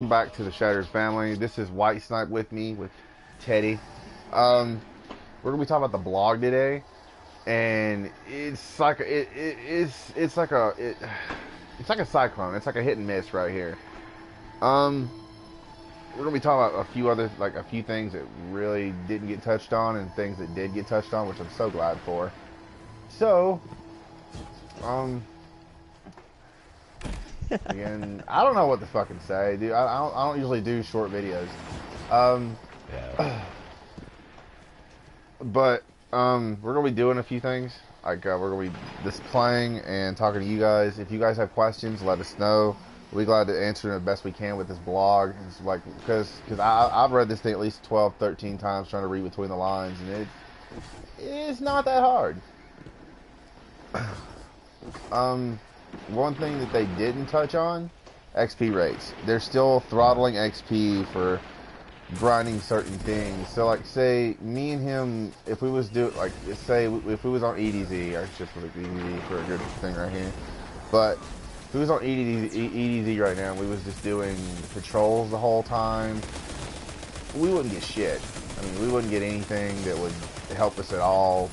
Back to the Shatters family. This is White Snipe with me with Teddy. Um, we're gonna be talking about the blog today, and it's like it's like it's like a cyclone. It's like a hit and miss right here. Um, we're gonna be talking about a few other a few things that really didn't get touched on and things that did get touched on, which I'm so glad for. So, um, again, I don't know what to fucking say, dude. I don't usually do short videos. Um. Yeah. But we're gonna be doing a few things. We're gonna be displaying and talking to you guys. If you guys have questions, let us know. We'll be glad to answer them the best we can with this blog. It's like because I've read this thing at least 12, 13 times trying to read between the lines, and it's not that hard. One thing that they didn't touch on, XP rates. They're still throttling XP for grinding certain things. So like say me and him, if we was say if we was on EDZ, I just look at EDZ for a good thing right here. But if we was on EDZ right now and we was just doing patrols the whole time, we wouldn't get shit. I mean, we wouldn't get anything that would help us at all.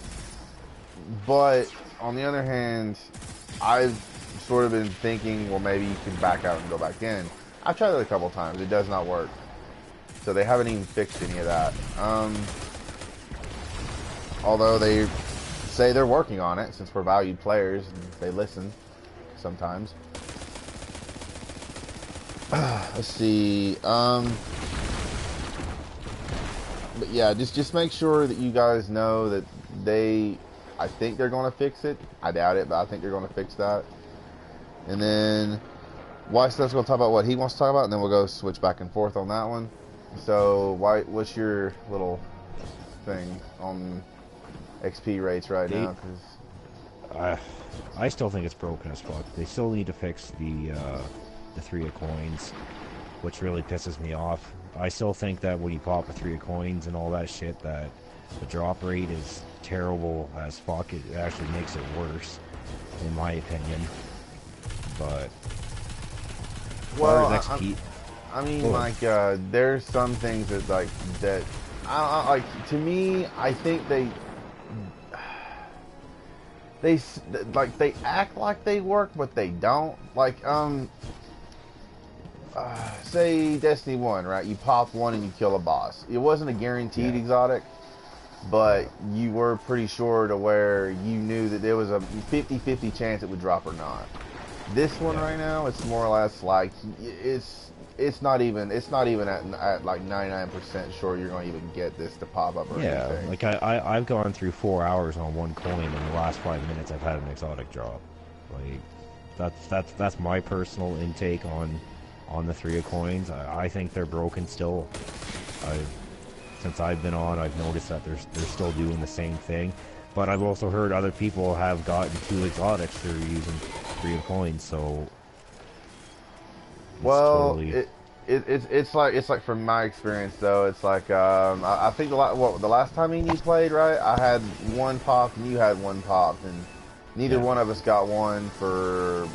But on the other hand, I've sort of been thinking, well, maybe you can back out and go back in. I've tried it a couple times. It does not work. So they haven't even fixed any of that. Although they say they're working on it, since we're valued players, and they listen sometimes. Let's see. But yeah, just make sure that you guys know that I think they're going to fix it. I doubt it, but I think they're going to fix that. And then White Stuff's going to talk about what he wants to talk about, and then we'll go switch back and forth on that one. So, White, what's your little thing on XP rates right now? I still think it's broken as fuck. They still need to fix the 3 of coins, which really pisses me off. I still think that when you pop a 3 of coins and all that shit, that the drop rate is terrible as fuck. It actually makes it worse, in my opinion. But Well, XP, I mean, there's some things that to me, I think they act like they work, but they don't. Say Destiny 1, right? You pop one and you kill a boss. It wasn't a guaranteed exotic, but you were pretty sure to where you knew that there was a 50-50 chance it would drop or not. This one right now, it's more or less like it's not even at like 99% sure you're going to even get this to pop up or anything. Like I've gone through 4 hours on one coin, and in the last 5 minutes I've had an exotic drop. Like that's my personal intake on the 3 of coins. I think they're broken still. Since I've been on, I've noticed that they're still doing the same thing. But I've also heard other people have gotten 2 exotics through using 3 of coins. So well, it's like from my experience though, it's like I think the last time you played, right? I had one pop and you had one pop, and neither one of us got one for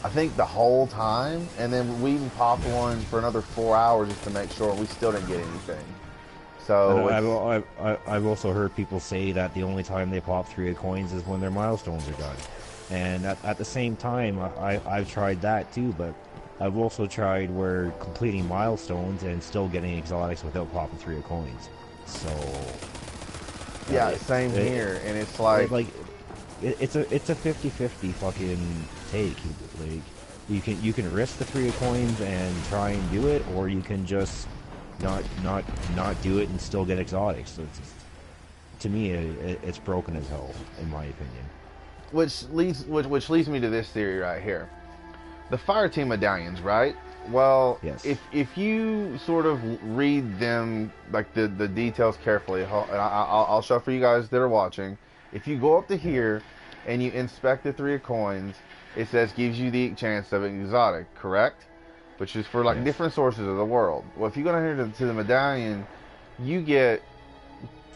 I think the whole time, and then we even popped one for another 4 hours just to make sure, and we still didn't get anything. So I've also heard people say that the only time they pop 3 of coins is when their milestones are done. And at the same time, I've tried that too, but I've also tried where completing milestones and still getting exotics without popping 3 of coins. So yeah, same here, and it's like it's a 50-50 fucking take. Like you can risk the 3 of coins and try and do it, or you can just not do it and still get exotics. So to me, it's broken as hell, in my opinion. Which leads me to this theory right here. The Fireteam Medallions, right? Well, yes. if you sort of read them, like the details carefully, and I'll show for you guys that are watching. If you go up to here and you inspect the 3 of coins, it says gives you the chance of an exotic, correct? Which is for different sources of the world. Well, if you go down here to the medallion, you get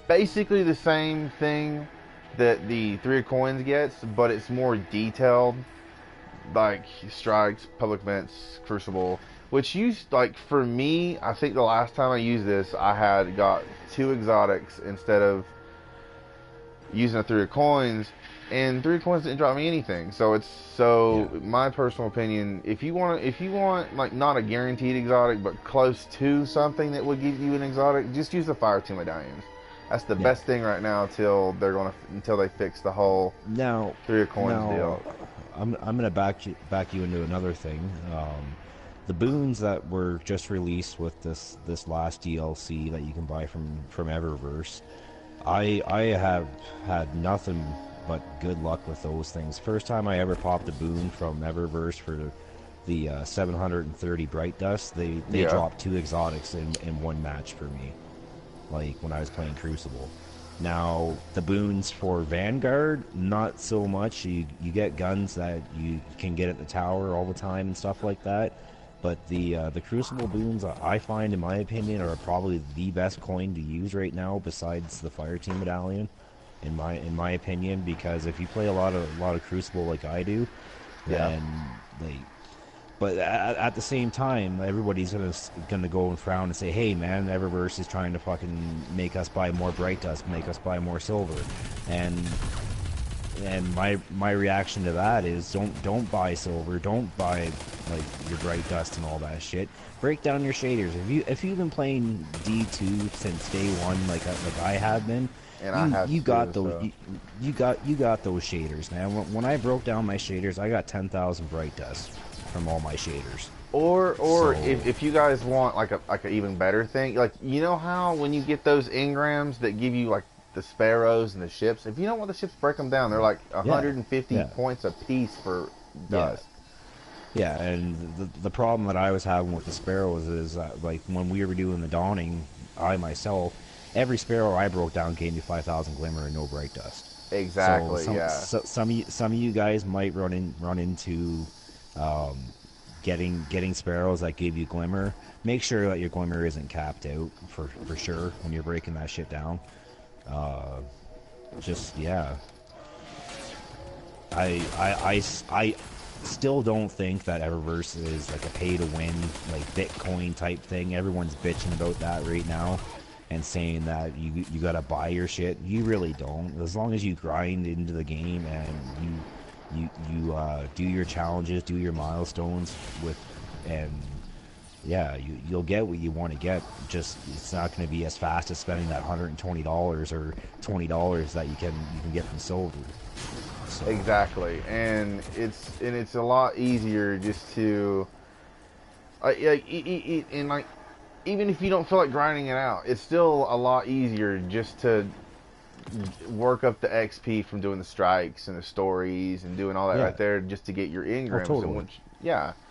basically the same thing that the 3 of coins gets, but it's more detailed, like strikes, public events, Crucible, Which used, like, for me, I think the last time I used this, I had got 2 exotics instead of using a 3 of coins, and 3 of coins didn't drop me anything. So it's, my personal opinion, if you want like not a guaranteed exotic, but close to something that would give you an exotic, just use the Fireteam Medallions. That's the best thing right now until they fix the whole 3 of coins deal. I'm gonna back you into another thing. The boons that were just released with this last DLC that you can buy from Eververse, I have had nothing but good luck with those things. First time I ever popped a boon from Eververse for the 730 Bright Dust, they dropped 2 exotics in one match for me, like when I was playing Crucible. Now the boons for Vanguard, not so much. You get guns that you can get at the tower all the time and stuff like that. But the Crucible boons, I find, in my opinion, are probably the best coin to use right now, besides the Fireteam Medallion, in my opinion. Because if you play a lot of Crucible like I do, then but at the same time, everybody's gonna go and frown and say, "Hey, man, Eververse is trying to fucking make us buy more Bright Dust, make us buy more silver," and my reaction to that is don't buy silver, don't buy like your Bright Dust and all that shit. Break down your shaders. If you've been playing D2 since day one, like I have been, and you got those shaders, man. When I broke down my shaders, I got 10,000 Bright Dust from all my shaders. Or if you guys want like a even better thing, like, you know how when you get those engrams that give you like the sparrows and the ships, if you don't want the ships, break them down. They're like 150 points a piece for dust. Yeah, and the problem that I was having with the sparrows is like when we were doing the dawning, I myself, every sparrow I broke down gave me 5,000 glimmer and no Bright Dust. Exactly. So some of you guys might run into getting sparrows that give you glimmer. Make sure that your glimmer isn't capped out for sure when you're breaking that shit down. I still don't think that Eververse is like a pay to win, like Bitcoin type thing. Everyone's bitching about that right now and saying that you gotta buy your shit. You really don't. As long as you grind into the game and you do your challenges, do your milestones you'll get what you want to get. Just it's not going to be as fast as spending that $120 or $20 that you can get from silver. So. Exactly, and it's a lot easier just to and like, even if you don't feel like grinding it out, it's still a lot easier just to work up the XP from doing the strikes and the stories and doing all that right there, just to get your engrams. Totally.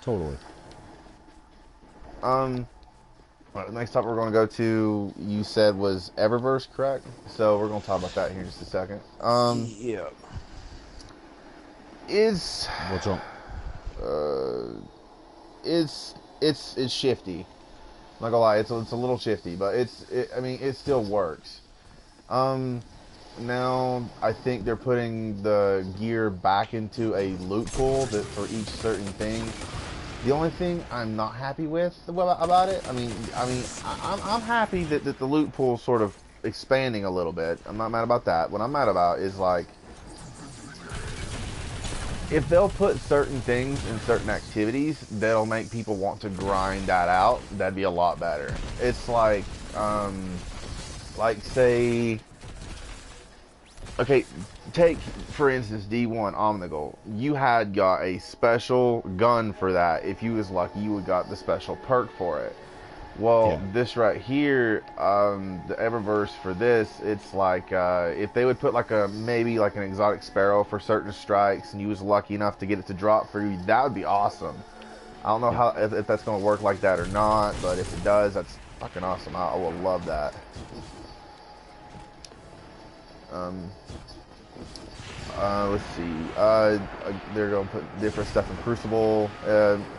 Totally. The next topic we're going to go to, you said, was Eververse, correct? So we're going to talk about that here in just a second. What's wrong? It's shifty. I'm not gonna lie, it's a little shifty, but I mean, it still works. Now I think they're putting the gear back into a loot pool for each certain thing. The only thing I'm not happy with about it, I'm happy that the loot pool's sort of expanding a little bit. I'm not mad about that. What I'm mad about is, like, if they'll put certain things in certain activities that'll make people want to grind that out, that'd be a lot better. It's like say, okay, take for instance D1 Omnigul. You had got a special gun for that. If you was lucky, you would got the special perk for it. Well, this right here, the Eververse for this, it's like, if they would put like maybe like an exotic sparrow for certain strikes, and you was lucky enough to get it to drop for you, that would be awesome. I don't know if that's going to work like that or not, but if it does, that's fucking awesome. I will love that. Let's see. They're going to put different stuff in Crucible.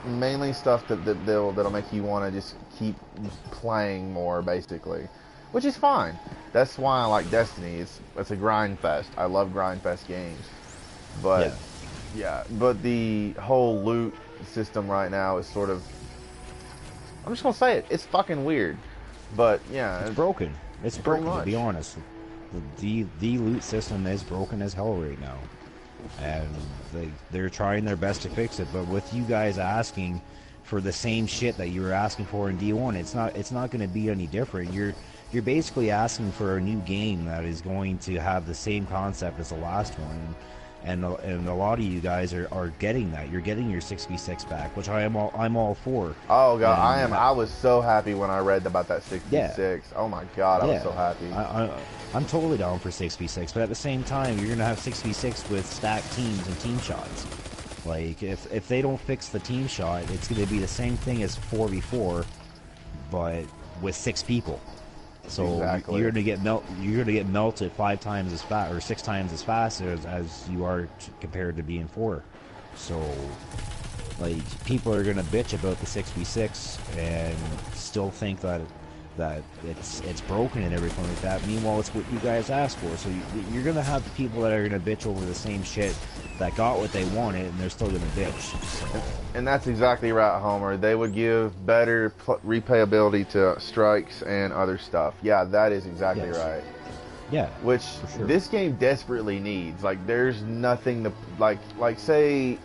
Mainly stuff that'll make you want to just keep playing more, basically, which is fine. That's why I like Destiny. It's a grind fest. I love grind fest games, but but the whole loot system right now is sort of I'm just gonna say it. It's fucking weird. But yeah, It's broken. It's pretty broken, to be much. honest. The loot system is broken as hell right now. And they're trying their best to fix it, but with you guys asking for the same shit that you were asking for in D1, it's not going to be any different. You're basically asking for a new game that is going to have the same concept as the last one, and a lot of you guys are getting that. You're getting your 6v6 back, which I'm all for. Oh god, And I am. I was so happy when I read about that 66. Yeah. Oh my god, I was so happy. I'm totally down for 6v6, but at the same time, you're gonna have 6v6 with stacked teams and team shots. Like if they don't fix the team shot, it's gonna be the same thing as 4v4, but with 6 people. So Exactly. you're gonna get melted 5 times as fast or 6 times as fast as you are compared to being 4. So like people are gonna bitch about the 6v6 and still think that it's broken and everything like that. Meanwhile, it's what you guys asked for. So you're gonna have people that are gonna bitch over the same shit that got what they wanted, and they're still gonna bitch. So. And that's exactly right, Homer. They would give better replayability to strikes and other stuff. Yeah, that is exactly right. Yeah. Which sure. this game desperately needs. Like, there's nothing to like say.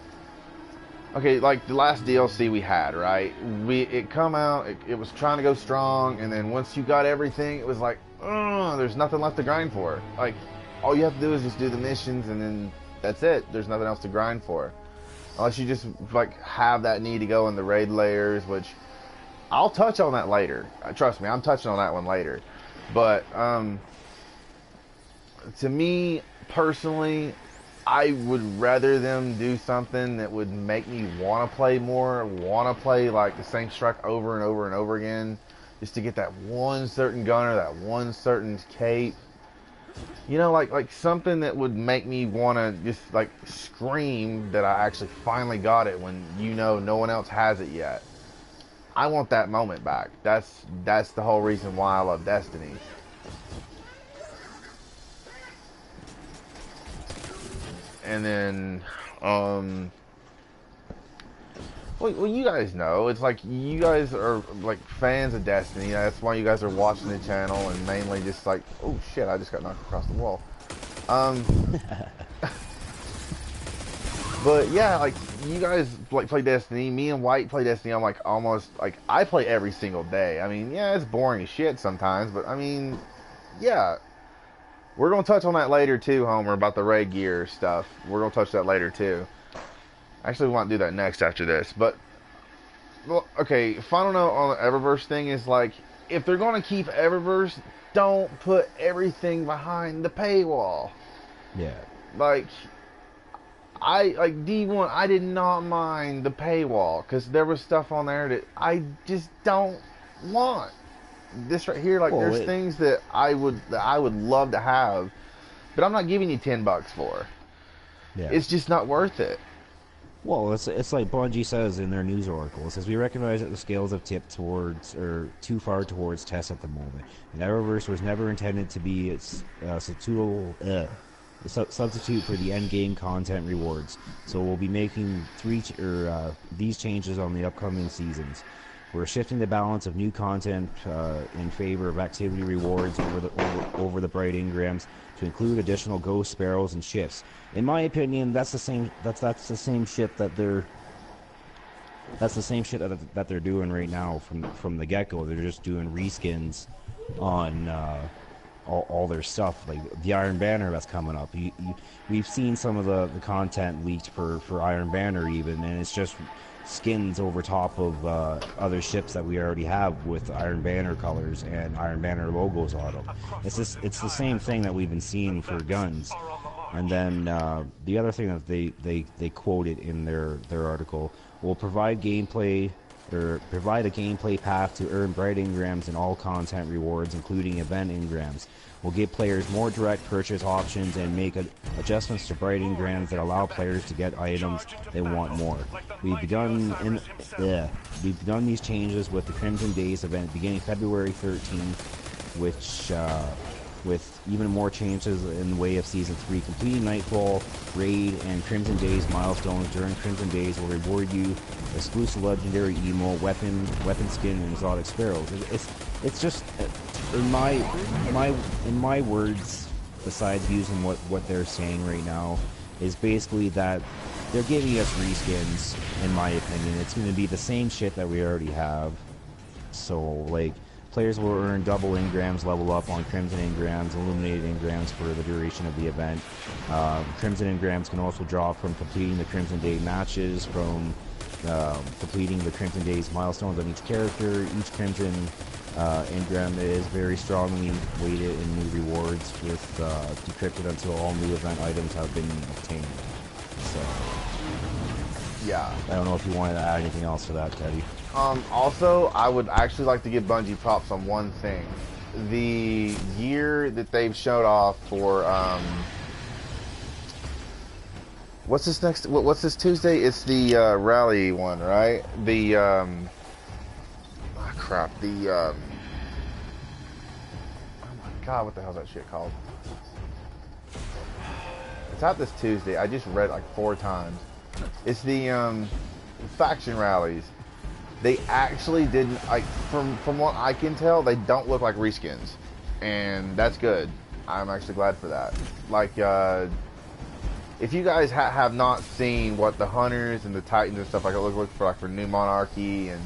Okay, like the last DLC we had, right? It come out, it was trying to go strong, and then once you got everything, it was like, there's nothing left to grind for. Like, all you have to do is just do the missions, and then that's it. There's nothing else to grind for, unless you just like have that need to go in the raid layers, which I'll touch on that later. Trust me, I'm touching on that one later. But to me personally, I would rather them do something that would make me want to play more, want to play like the same strike over and over and over again, just to get that one certain gun or that one certain cape. You know, like something that would make me want to just like scream that I actually finally got it when no one else has it yet. I want that moment back. That's the whole reason why I love Destiny. And then, well, you guys know, it's like you guys are like fans of Destiny. That's why you guys are watching the channel, and mainly just like, oh shit, I just got knocked across the wall. But yeah, like you guys like play Destiny. Me and White play Destiny. I'm like almost like I play every single day. I mean, yeah, it's boring as shit sometimes, but I mean, yeah. We're going to touch on that later too, Homer, about the raid gear stuff. We're going to touch that later too. Actually, we want to do that next after this. But, well, okay, final note on the Eververse thing is like, if they're going to keep Eververse, don't put everything behind the paywall. Yeah. Like D1, I did not mind the paywall because there was stuff on there that I just don't want. This right here, like, there's things that I would love to have, but I'm not giving you $10 for. Yeah. It's just not worth it. Well, it's like Bungie says in their news article. It says, we recognize that the scales have tipped too far towards tests at the moment, and Eververse was never intended to be its substitute for the end game content rewards. So we'll be making these changes on the upcoming seasons. We're shifting the balance of new content in favor of activity rewards over the bright engrams to include additional ghost sparrows and shifts. In my opinion, that's the same shit that they're doing right now from the get-go. They're just doing reskins on all their stuff, like the Iron Banner that's coming up. We've seen some of the content leaked for Iron Banner even, and it's just skins over top of other ships that we already have with Iron Banner colors and Iron Banner logos on them. It's the same thing that we've been seeing for guns. And then the other thing that they quoted in their article will provide a gameplay path to earn bright engrams and all content rewards, including event engrams. We'll give players more direct purchase options and make adjustments to bright engrams that allow players to get items they want more. We've begun these changes with the Crimson Days event beginning February 13th, which with even more changes in the way of Season 3. Completing Nightfall, Raid, and Crimson Days milestones during Crimson Days will reward you exclusive legendary emo, weapon skin, and exotic sparrows. It's just, in my words, besides using what they're saying right now, is basically that they're giving us reskins. In my opinion, it's going to be the same shit that we already have. So, like, players will earn double engrams, level up on Crimson engrams, illuminated engrams for the duration of the event. Crimson engrams can also drop from completing the Crimson Day matches, from completing the Crimson Days milestones on each character. Each Crimson engram is very strongly weighted in new rewards, with decrypted until all new event items have been obtained. So, yeah. I don't know if you wanted to add anything else to that, Teddy. Also, I would actually like to give Bungie props on one thing. The gear that they've showed off for, what's this Tuesday? It's the, rally one, right? The, oh my god, what the hell's that shit called? It's out this Tuesday. I just read it like 4 times. It's the, faction rallies. They actually didn't, like, from what I can tell, they don't look like reskins, and that's good. I'm actually glad for that. Like, if you guys have not seen what the Hunters and the Titans and stuff like it look for, like for New Monarchy and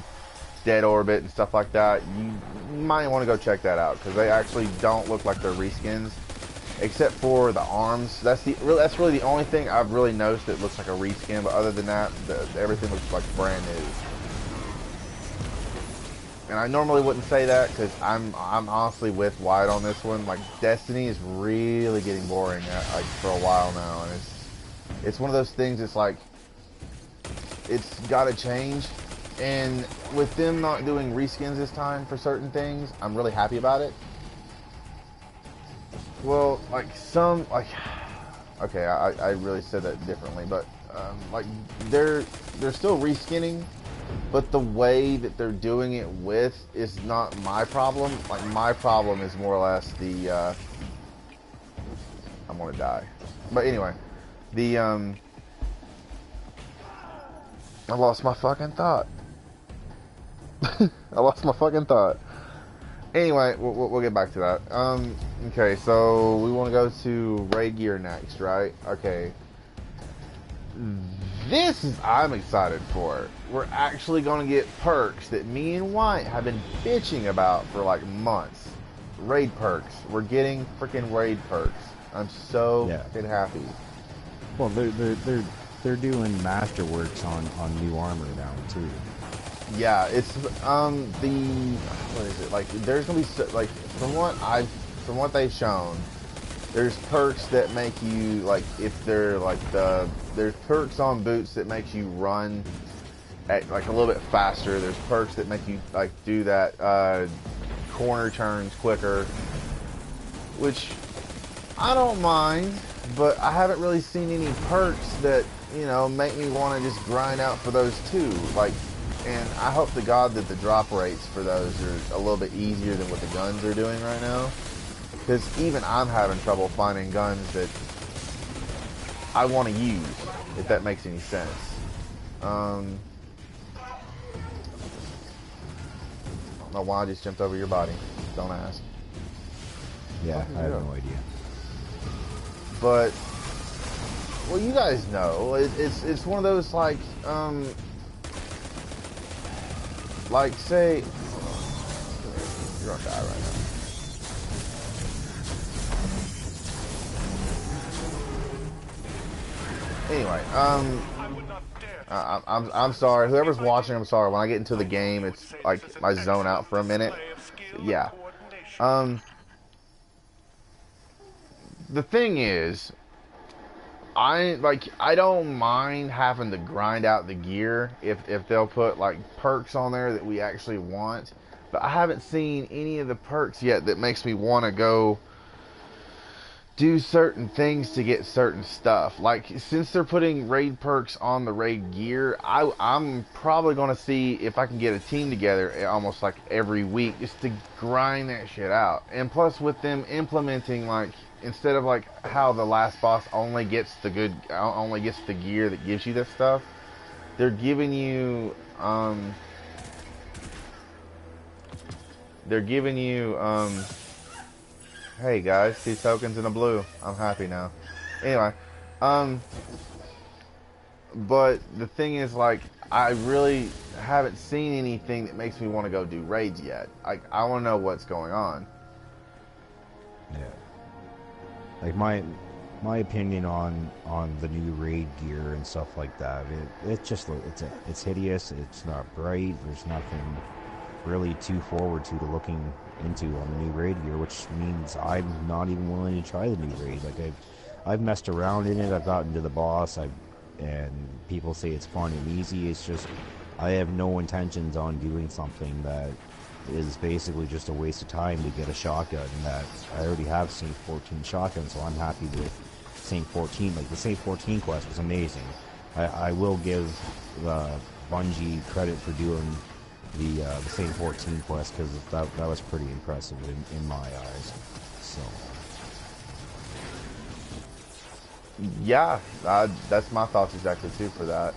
Dead Orbit and stuff like that, you might want to go check that out, because they actually don't look like they're reskins, except for the arms. That's really the only thing I've really noticed that looks like a reskin. But other than that, everything looks like brand new. And I normally wouldn't say that, because I'm honestly with Wyatt on this one. Like, Destiny is really getting boring like for a while now, and it's one of those things. It's like, it's got to change. And with them not doing reskins this time for certain things, I'm really happy about it. Well, like okay, I really said that differently, but like they're still reskinning. But the way that they're doing it with is not my problem. Like, my problem is more or less the, I'm gonna die. But anyway, the, I lost my fucking thought. I lost my fucking thought. Anyway, we'll get back to that. Okay, so we want to go to raid gear next, right? Okay. I'm excited for. We're actually going to get perks that me and White have been bitching about for like months. Raid perks. We're getting freaking raid perks. I'm so fucking happy. Well, they're doing Masterworks on new armor now too. Yeah, it's what is it? Like, there's gonna be like, from what they've shown, there's perks that make you, like, if they're like there's perks on boots that makes you run at like a little bit faster. There's perks that make you like do that corner turns quicker, which I don't mind, but I haven't really seen any perks that, you know, make me want to just grind out for those too. Like, and I hope to God that the drop rates for those are a little bit easier than what the guns are doing right now. Because even I'm having trouble finding guns that I want to use, if that makes any sense. I don't know why I just jumped over your body. Don't ask. Yeah, I have no idea. But, well, you guys know, it's one of those, like say, you're gonna die right now. Anyway, I'm sorry. Whoever's watching, I'm sorry. When I get into the game, it's like I zone out for a minute. Yeah. The thing is, I don't mind having to grind out the gear if they'll put like perks on there that we actually want. But I haven't seen any of the perks yet that makes me want to go do certain things to get certain stuff. Like, since they're putting raid perks on the raid gear, I'm probably going to see if I can get a team together almost like every week just to grind that shit out. And plus, with them implementing, like, instead of like how the last boss only gets the gear that gives you this stuff, they're giving you hey guys, 2 tokens in a blue. I'm happy now. Anyway, but the thing is, like, I really haven't seen anything that makes me want to go do raids yet. I want to know what's going on. Yeah. Like my opinion on the new raid gear and stuff like that, it's hideous. It's not bright. There's nothing really too forward to looking into on the new raid gear, which means I'm not even willing to try the new raid. Like I've messed around in it. I've gotten to the boss. And people say it's fun and easy. It's just I have no intentions on doing something that is basically just a waste of time to get a shotgun. And that I already have Saint 14 shotgun, so I'm happy with Saint 14. Like the Saint 14 quest was amazing. I will give Bungie credit for doing the Saint 14 quest, because that was pretty impressive in my eyes. So yeah, that's my thoughts exactly too for that.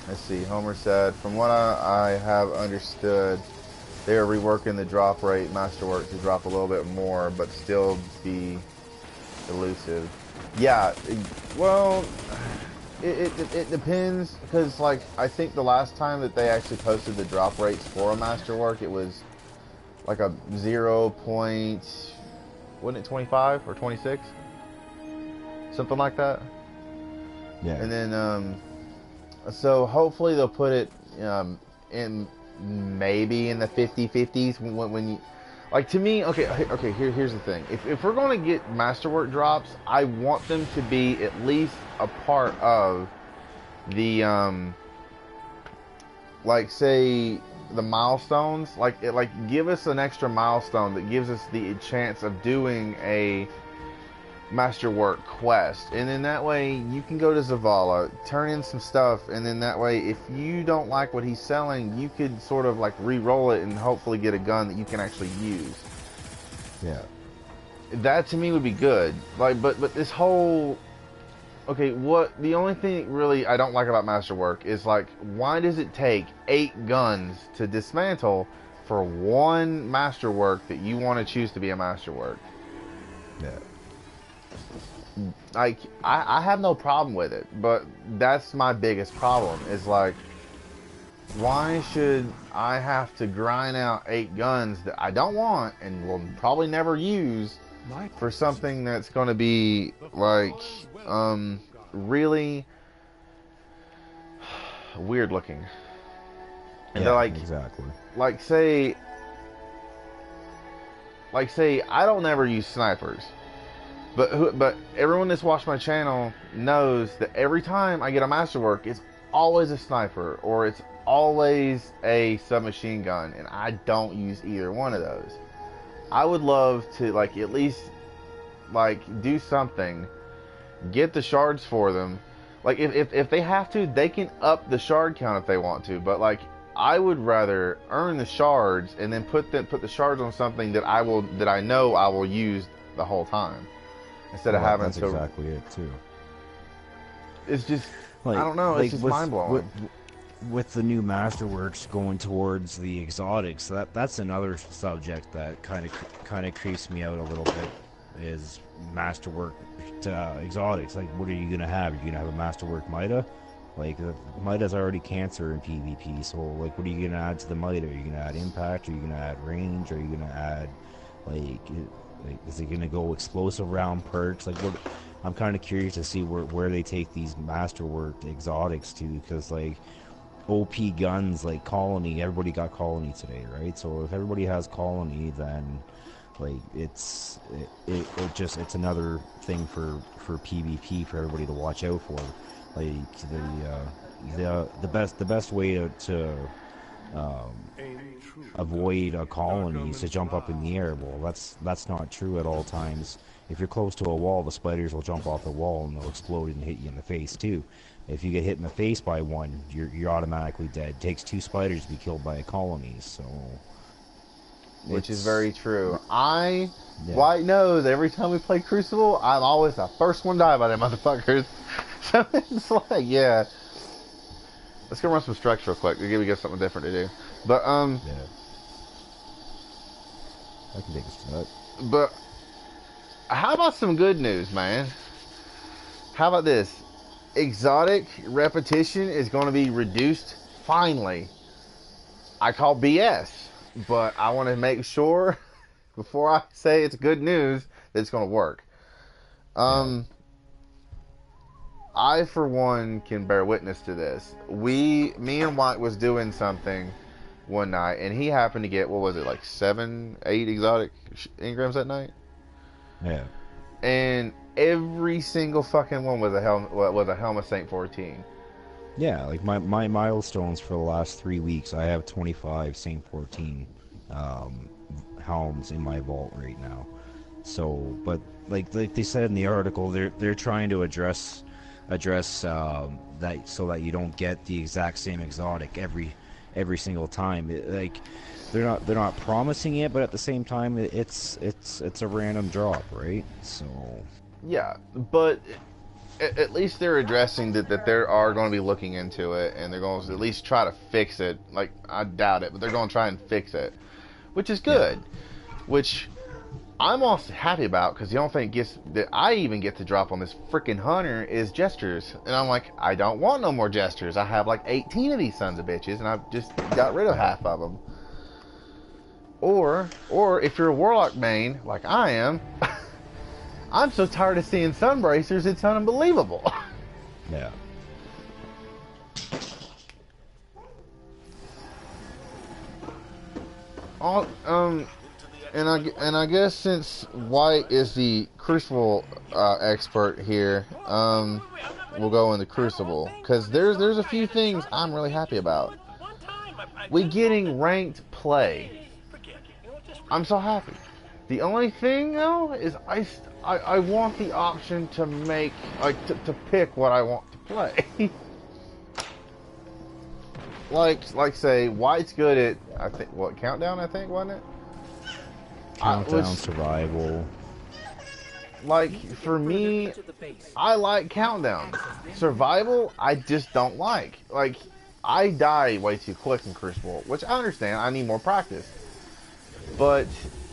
Let's see. Homer said, from what I have understood, they are reworking the drop rate Masterwork to drop a little bit more, but still be elusive. Yeah, well, it depends, because, like, I think the last time that they actually posted the drop rates for a Masterwork, it was like a 0. Wasn't it 25 or 26? Something like that. yeah. And then, so hopefully they'll put it in maybe in the 50-50s when you, like, to me, okay, here's the thing. If we're going to get Masterwork drops, I want them to be at least a part of the, like, say, the milestones. Like, give us an extra milestone that gives us the chance of doing a Masterwork quest, and then that way you can go to Zavala, turn in some stuff, and then that way if you don't like what he's selling, you could sort of like re-roll it and hopefully get a gun that you can actually use. Yeah, that to me would be good. Like, but this whole, okay, what the only thing really I don't like about Masterwork is, like, why does it take 8 guns to dismantle for one Masterwork that you want to choose to be a Masterwork? yeah. Like, I have no problem with it, but that's my biggest problem, is like, why should I have to grind out 8 guns that I don't want and will probably never use for something that's going to be, like, really weird looking? And yeah, like, exactly. Like say I don't ever use snipers. But everyone that's watched my channel knows that every time I get a Masterwork, it's always a sniper or it's always a submachine gun, and I don't use either one of those. I would love to, like, at least, like, do something, get the shards for them. Like, if they have to, they can up the shard count if they want to, but, like, I would rather earn the shards and then put the shards on something that I know I will use the whole time. Instead of having that's exactly it too. It's just, like, I don't know, like it's just mind-blowing. With the new Masterworks going towards the exotics, that's another subject that kind of creeps me out a little bit, is Masterwork exotics. Like, what are you gonna have? Are you gonna have a Masterwork Mida? Like, Mida's already cancer in PvP, so, like, what are you gonna add to the Mida? Are you gonna add impact? Are you gonna add range? Are you gonna add, like, is it gonna go explosive round perks? Like, what? I'm kind of curious to see where they take these Masterwork exotics to, because, like, OP guns like Colony, everybody got Colony today, right? So if everybody has Colony, then, like, it's another thing for PvP for everybody to watch out for. Like, the best way to avoid colonies to jump up in the air. Well, that's not true at all times. If you're close to a wall, the spiders will jump off the wall and they'll explode and hit you in the face too. If you get hit in the face by one, you're automatically dead. It takes 2 spiders to be killed by a colony, so... Which is very true. White knows, every time we play Crucible, I'm always the first one to die by them motherfuckers. So it's like, yeah. Let's go run some structure real quick. We get something different to do. But, Yeah. I can take a shot. But, how about some good news, man? How about this? Exotic repetition is going to be reduced, finally. I call BS, but I want to make sure, before I say it's good news, that it's going to work. I, for one, can bear witness to this. Me and White was doing something one night, and he happened to get, what was it, like 7, 8 exotic engrams that night? Yeah. And every single fucking one was a Helm of Saint 14. Yeah, like my milestones for the last 3 weeks, I have 25 Saint 14 helms in my vault right now. So, but like they said in the article, they're trying to address that so that you don't get the exact same exotic every single time. They're not promising it, but at the same time, it's a random drop, right? So yeah, but at least they're addressing that they are going to be looking into it, and they're going to at least try to fix it. Like, I doubt it, but they're going to try and fix it, which is good. Yeah. Which I'm also happy about, because the only thing that I even get to drop on this freaking hunter is gestures, and I'm like, I don't want no more gestures. I have like 18 of these sons of bitches, and I've just got rid of half of them. Or if you're a warlock main like I am, I'm so tired of seeing sunbracers, it's unbelievable. Yeah. And I guess since White is the Crucible expert here, we'll go into Crucible, because there's a few things I'm really happy about. We getting ranked play. I'm so happy. The only thing though is I want the option to make to pick what I want to play. like say White's good at, I think, what, Countdown, I think, wasn't it? Countdown, Survival. Like, for me, I like Countdown. Survival, I just don't like. Like, I die way too quick in Crucible, which I understand. I need more practice. But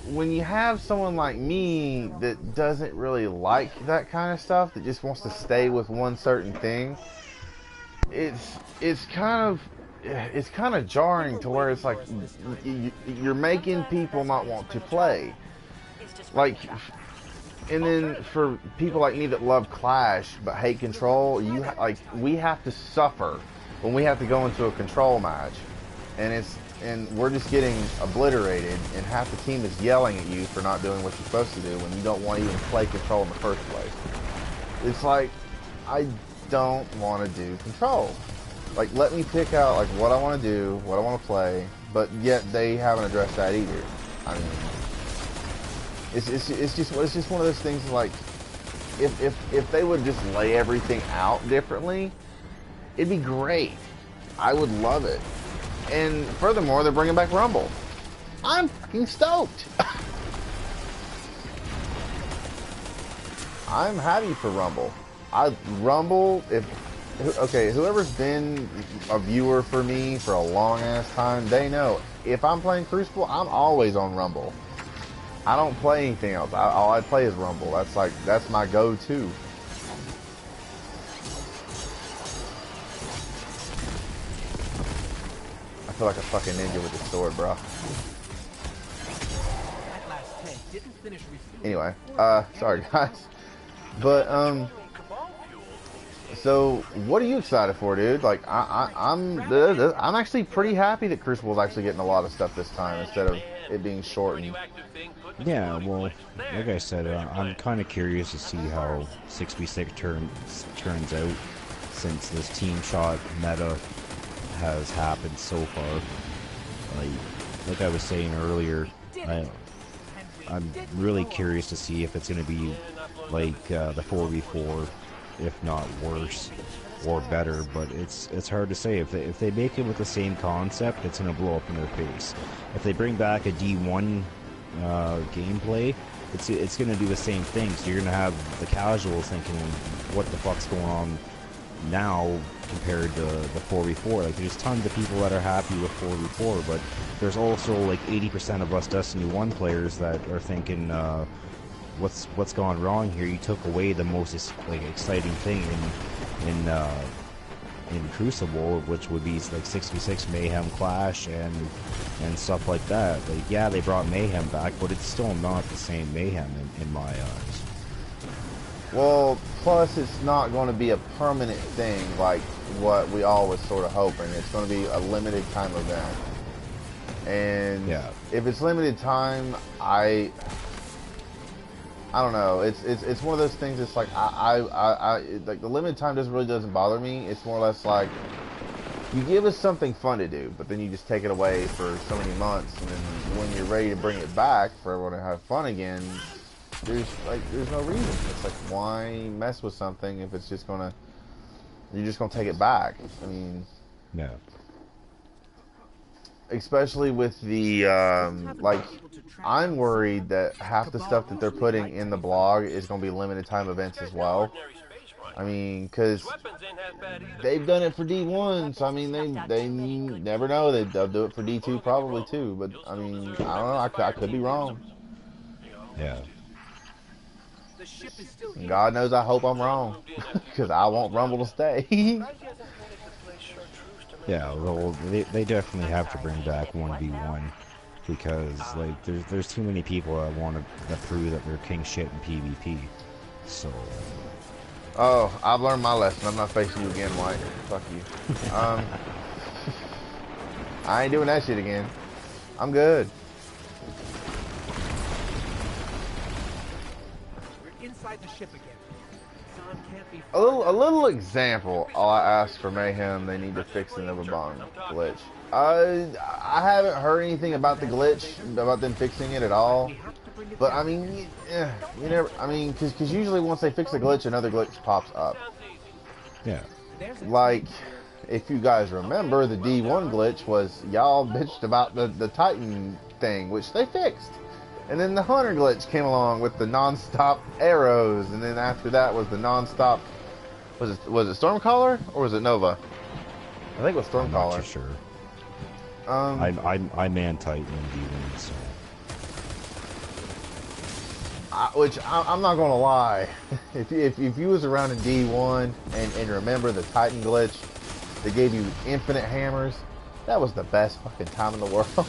when you have someone like me that doesn't really like that kind of stuff, that just wants to stay with one certain thing, it's kind of jarring to where it's like you're making people not want to play. Like, and then for people like me that love Clash but hate Control, we have to suffer when we have to go into a Control match, and we're just getting obliterated, and half the team is yelling at you for not doing what you're supposed to do when you don't want to even play Control in the first place. It's like, I don't want to do Control. Like, let me pick out like what I want to do, what I want to play, but yet they haven't addressed that either. I mean, it's just one of those things. Like, if they would just lay everything out differently, it'd be great. I would love it. And furthermore, they're bringing back Rumble. I'm fucking stoked. I'm happy for Rumble. Whoever's been a viewer for me for a long ass time, they know if I'm playing Crucible, I'm always on Rumble. I don't play anything else. All I play is Rumble. That's my go-to. I feel like a fucking ninja with a sword, bro. Anyway, sorry guys, but so what are you excited for, dude? Like, I'm actually pretty happy that Crucible's actually getting a lot of stuff this time instead of it being shortened. Yeah, well, like I said, I'm kind of curious to see how 6v6 turns out since this team shot meta has happened so far. like I was saying earlier, I'm really curious to see if it's going to be like the 4v4, if not worse or better. But it's hard to say. If they make it with the same concept, it's going to blow up in their face. If they bring back a D1 gameplay, it's going to do the same thing. So you're going to have the casuals thinking, what the fuck's going on now compared to the 4v4. Like, there's tons of people that are happy with 4v4, but there's also like 80% of us Destiny 1 players that are thinking, what's gone wrong here? You took away the most exciting thing in Crucible, which would be like 6v6 Mayhem Clash and stuff like that. Like, yeah, they brought Mayhem back, but it's still not the same Mayhem in my eyes. Well, plus it's not going to be a permanent thing like what we all was sort of hoping. It's going to be a limited time event. And yeah, if it's limited time, I don't know. It's one of those things. It's like I like the limited time doesn't bother me. It's more or less like you give us something fun to do, but then you just take it away for so many months, and then when you're ready to bring it back for everyone to have fun again, there's no reason. It's like, why mess with something if it's just you're just gonna take it back? I mean, no. Especially with the like, I'm worried that half the stuff that they're putting in the blog is going to be limited time events as well. I mean, because they've done it for D1, so I mean, they never know. They'll do it for D2 probably too. But I mean, I don't know. I could be wrong. Yeah. And God knows I hope I'm wrong, because I want Rumble to stay. Yeah, well, they definitely have to bring back 1v1, because like there's too many people that want to prove that they're king shit in PvP. So. Oh, I've learned my lesson. I'm not facing you again, White. Fuck you. I ain't doing that shit again. I'm good. We're inside the ship again. A little example. All I ask for Mayhem, they need to fix the Eververse glitch. I haven't heard anything about the glitch, about them fixing it at all. But I mean, you never. I mean, because usually once they fix a glitch, another glitch pops up. Yeah. Like, if you guys remember, the D1 glitch was y'all bitched about the Titan thing, which they fixed. And then the Hunter glitch came along with the non-stop arrows, and then after that was the non-stop. Was it Stormcaller or was it Nova? I think it was Stormcaller. I'm not too sure. I man Titan in D1, so. I'm not gonna lie. if you was around in D1 and remember the Titan glitch that gave you infinite hammers, that was the best fucking time in the world.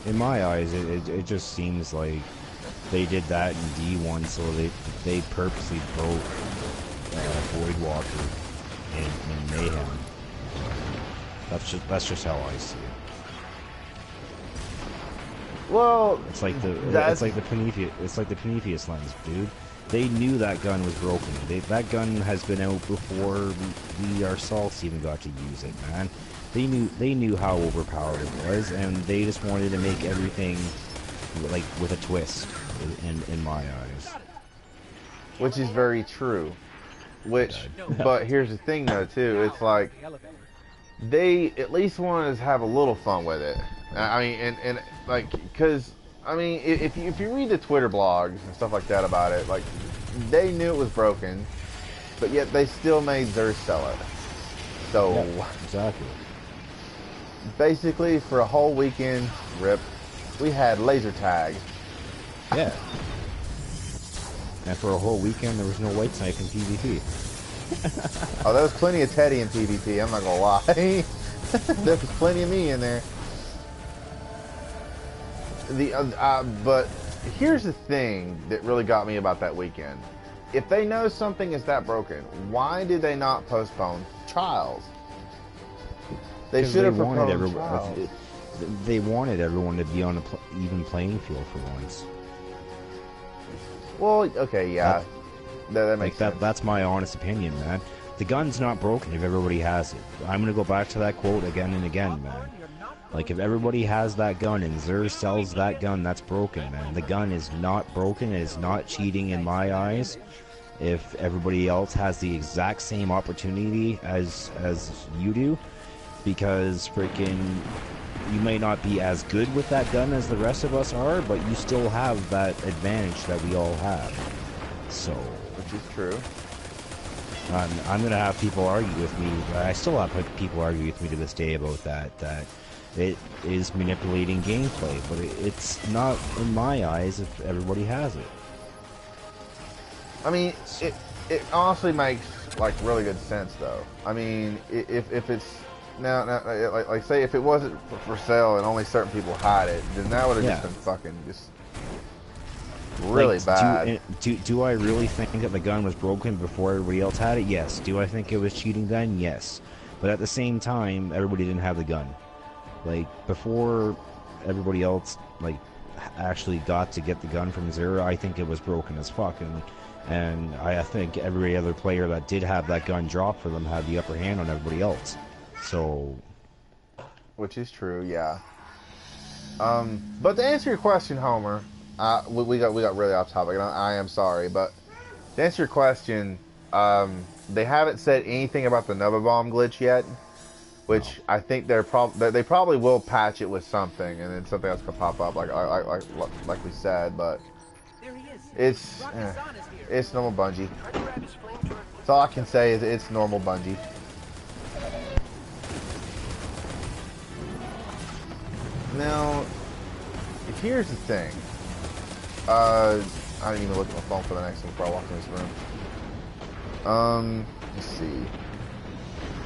In my eyes, it just seems like they did that in D1, so they purposely broke Voidwalker in Mayhem. That's just how I see it. Well, it's like the Prometheus lens, dude. They knew that gun was broken. That gun has been out before we ourselves even got to use it, man. They knew how overpowered it was, and they just wanted to make everything like with a twist, in my eyes. Which is very true. But here's the thing though too. It's like they at least wanted to have a little fun with it. I mean, and like, cause I mean, if you read the Twitter blogs and stuff like that about it, like they knew it was broken, but yet they still made Xur sell it. So yeah, exactly. Basically, for a whole weekend, we had laser tag. Yeah. And for a whole weekend, there was no white snipe in PvP. Oh, there was plenty of Teddy in PvP, I'm not gonna lie. There was plenty of me in there. But here's the thing that really got me about that weekend. If they know something is that broken, why did they not postpone trials? They should have proposed trials. They wanted everyone to be on an even playing field for once. Well, okay, yeah. That makes sense. That's my honest opinion, man. the gun's not broken if everybody has it. I'm gonna go back to that quote again and again, man. Like, if everybody has that gun and Xur sells that gun, that's broken, man. The gun is not broken. It is not cheating in my eyes. If everybody else has the exact same opportunity as you do, because freaking you may not be as good with that gun as the rest of us are, but you still have that advantage that we all have. So, which is true. I'm gonna have people argue with me. I still have people argue with me to this day about that it is manipulating gameplay, but it's not in my eyes if everybody has it. I mean, it honestly makes like really good sense though. I mean, if it's now like say if it wasn't for sale and only certain people had it, then that would have just been fucking just really like, bad. Do I really think that the gun was broken before everybody else had it? Yes. Do I think it was cheating then? Yes. But at the same time, everybody didn't have the gun. Like, before everybody else like actually got to get the gun from Xur, I think it was broken as fuck, and I think every other player that did have that gun drop for them had the upper hand on everybody else. So, which is true, yeah. But to answer your question, Homer, we got really off topic, and I am sorry, but to answer your question, they haven't said anything about the Nova Bomb glitch yet, which I think they probably will patch it with something, and then something else could pop up, like we said, but it's normal Bungie. That's all I can say is it's normal Bungie. Now, here's the thing. I didn't even look at my phone for the next one before I walked in this room.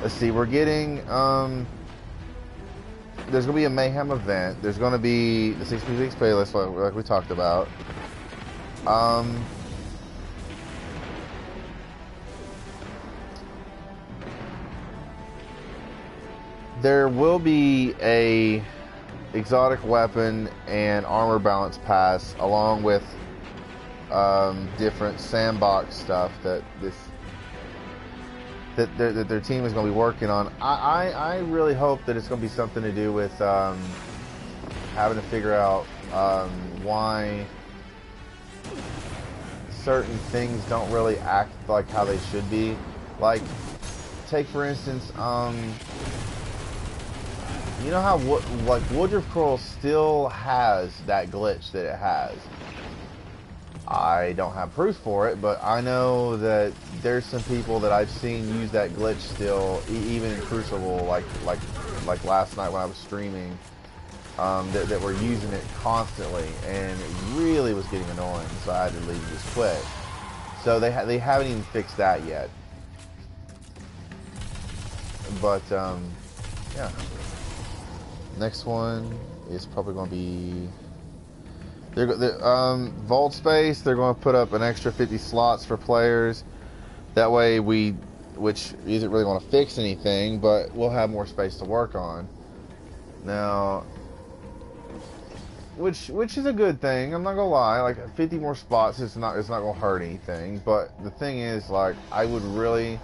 Let's see. We're getting there's gonna be a Mayhem event. There's gonna be the 66 playlist, like we talked about. There will be a exotic weapon and armor balance pass, along with different sandbox stuff that their team is going to be working on. I really hope that it's going to be something to do with having to figure out why certain things don't really act like how they should be. Like, take for instance, you know how Woodruff Curl still has that glitch that it has. I don't have proof for it, but I know that there's some people that I've seen use that glitch still, even in Crucible, like last night when I was streaming, that were using it constantly, and it really was getting annoying, so I had to leave and just quit. So they haven't even fixed that yet. But yeah. Next one is probably going to be Vault Space. They're going to put up an extra 50 slots for players. That way which isn't really going to fix anything, but we'll have more space to work on. Now, which is a good thing. I'm not gonna lie. Like 50 more spots, it's not gonna hurt anything. But the thing is, like, I would really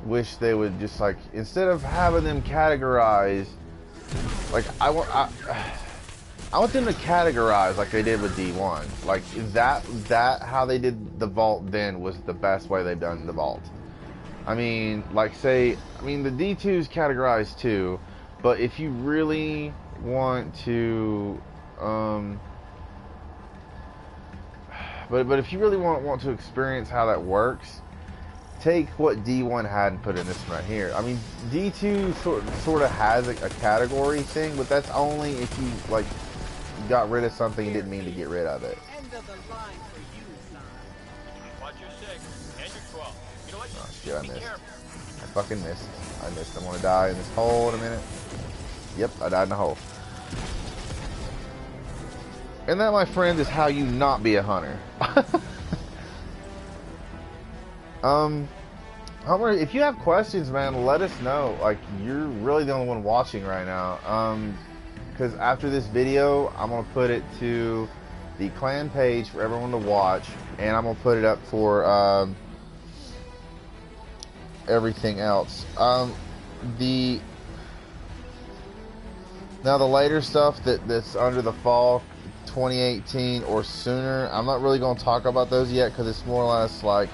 wish they would just, like, instead of having them categorize. Like, I want them to categorize like they did with D1. Like, that how they did the vault then was the best way they've done the vault. I mean, like, the D2's categorized too, but if you really want to, but if you really want to experience how that works, take what D1 had and put in this one right here. I mean, D2 sort of has a category thing, but that's only if you, like, got rid of something you didn't mean to get rid of it. Oh shit, I missed. I fucking missed. I missed. I'm gonna die in this hole in a minute. Yep, I died in the hole. And that, my friend, is how you not be a hunter. Homer, if you have questions, man, let us know. Like, you're really the only one watching right now. Because after this video, I'm going to put it to the clan page for everyone to watch, and I'm going to put it up for everything else. The Now the later stuff that's under the fall 2018 or sooner, I'm not really going to talk about those yet because it's more or less like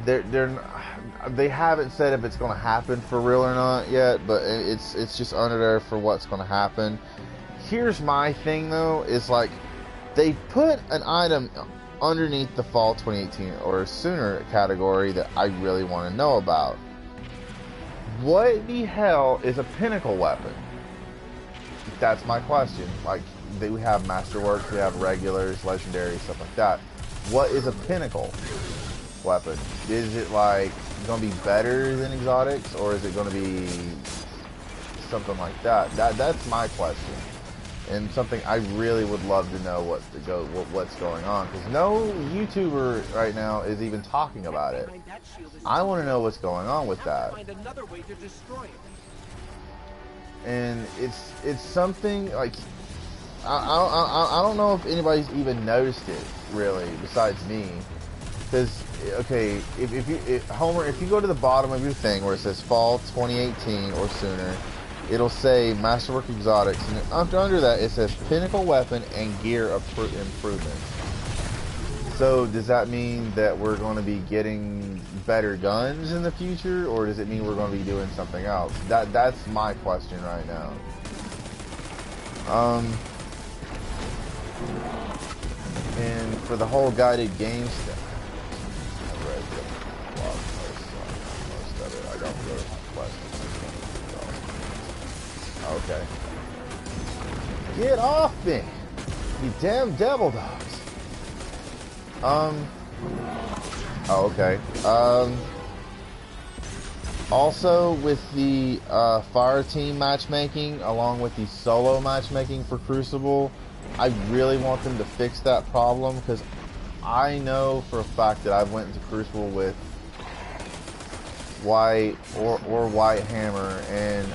they haven't said if it's going to happen for real or not yet, but it's just under there for what's going to happen. Here's my thing though, is like they put an item underneath the fall 2018 or sooner category that I really want to know about. What the hell is a pinnacle weapon? That's my question. Like, we have Masterworks, we have regulars, legendary, stuff like that. What is a pinnacle weapon? Is it like going to be better than exotics, or is it going to be something like that? That's my question, and something I really would love to know what's going on, because no YouTuber right now is even talking about it. I want to know what's going on with that. Find another way to destroy it. And it's something like I don't know if anybody's even noticed it really besides me, because okay, Homer, if you go to the bottom of your thing where it says fall 2018 or sooner, it'll say Masterwork Exotics, and under that it says pinnacle weapon and gear improvements. So does that mean that we're going to be getting better guns in the future, or does it mean we're going to be doing something else? That's my question right now. And for the whole guided game stuff, I read the blog post on most of it. I don't really have questions. Okay. Get off me, you damn devil dogs. Oh, okay. Also, with the Fireteam matchmaking, along with the solo matchmaking for Crucible, I really want them to fix that problem, because I know for a fact that I've went into Crucible with White or White Hammer, and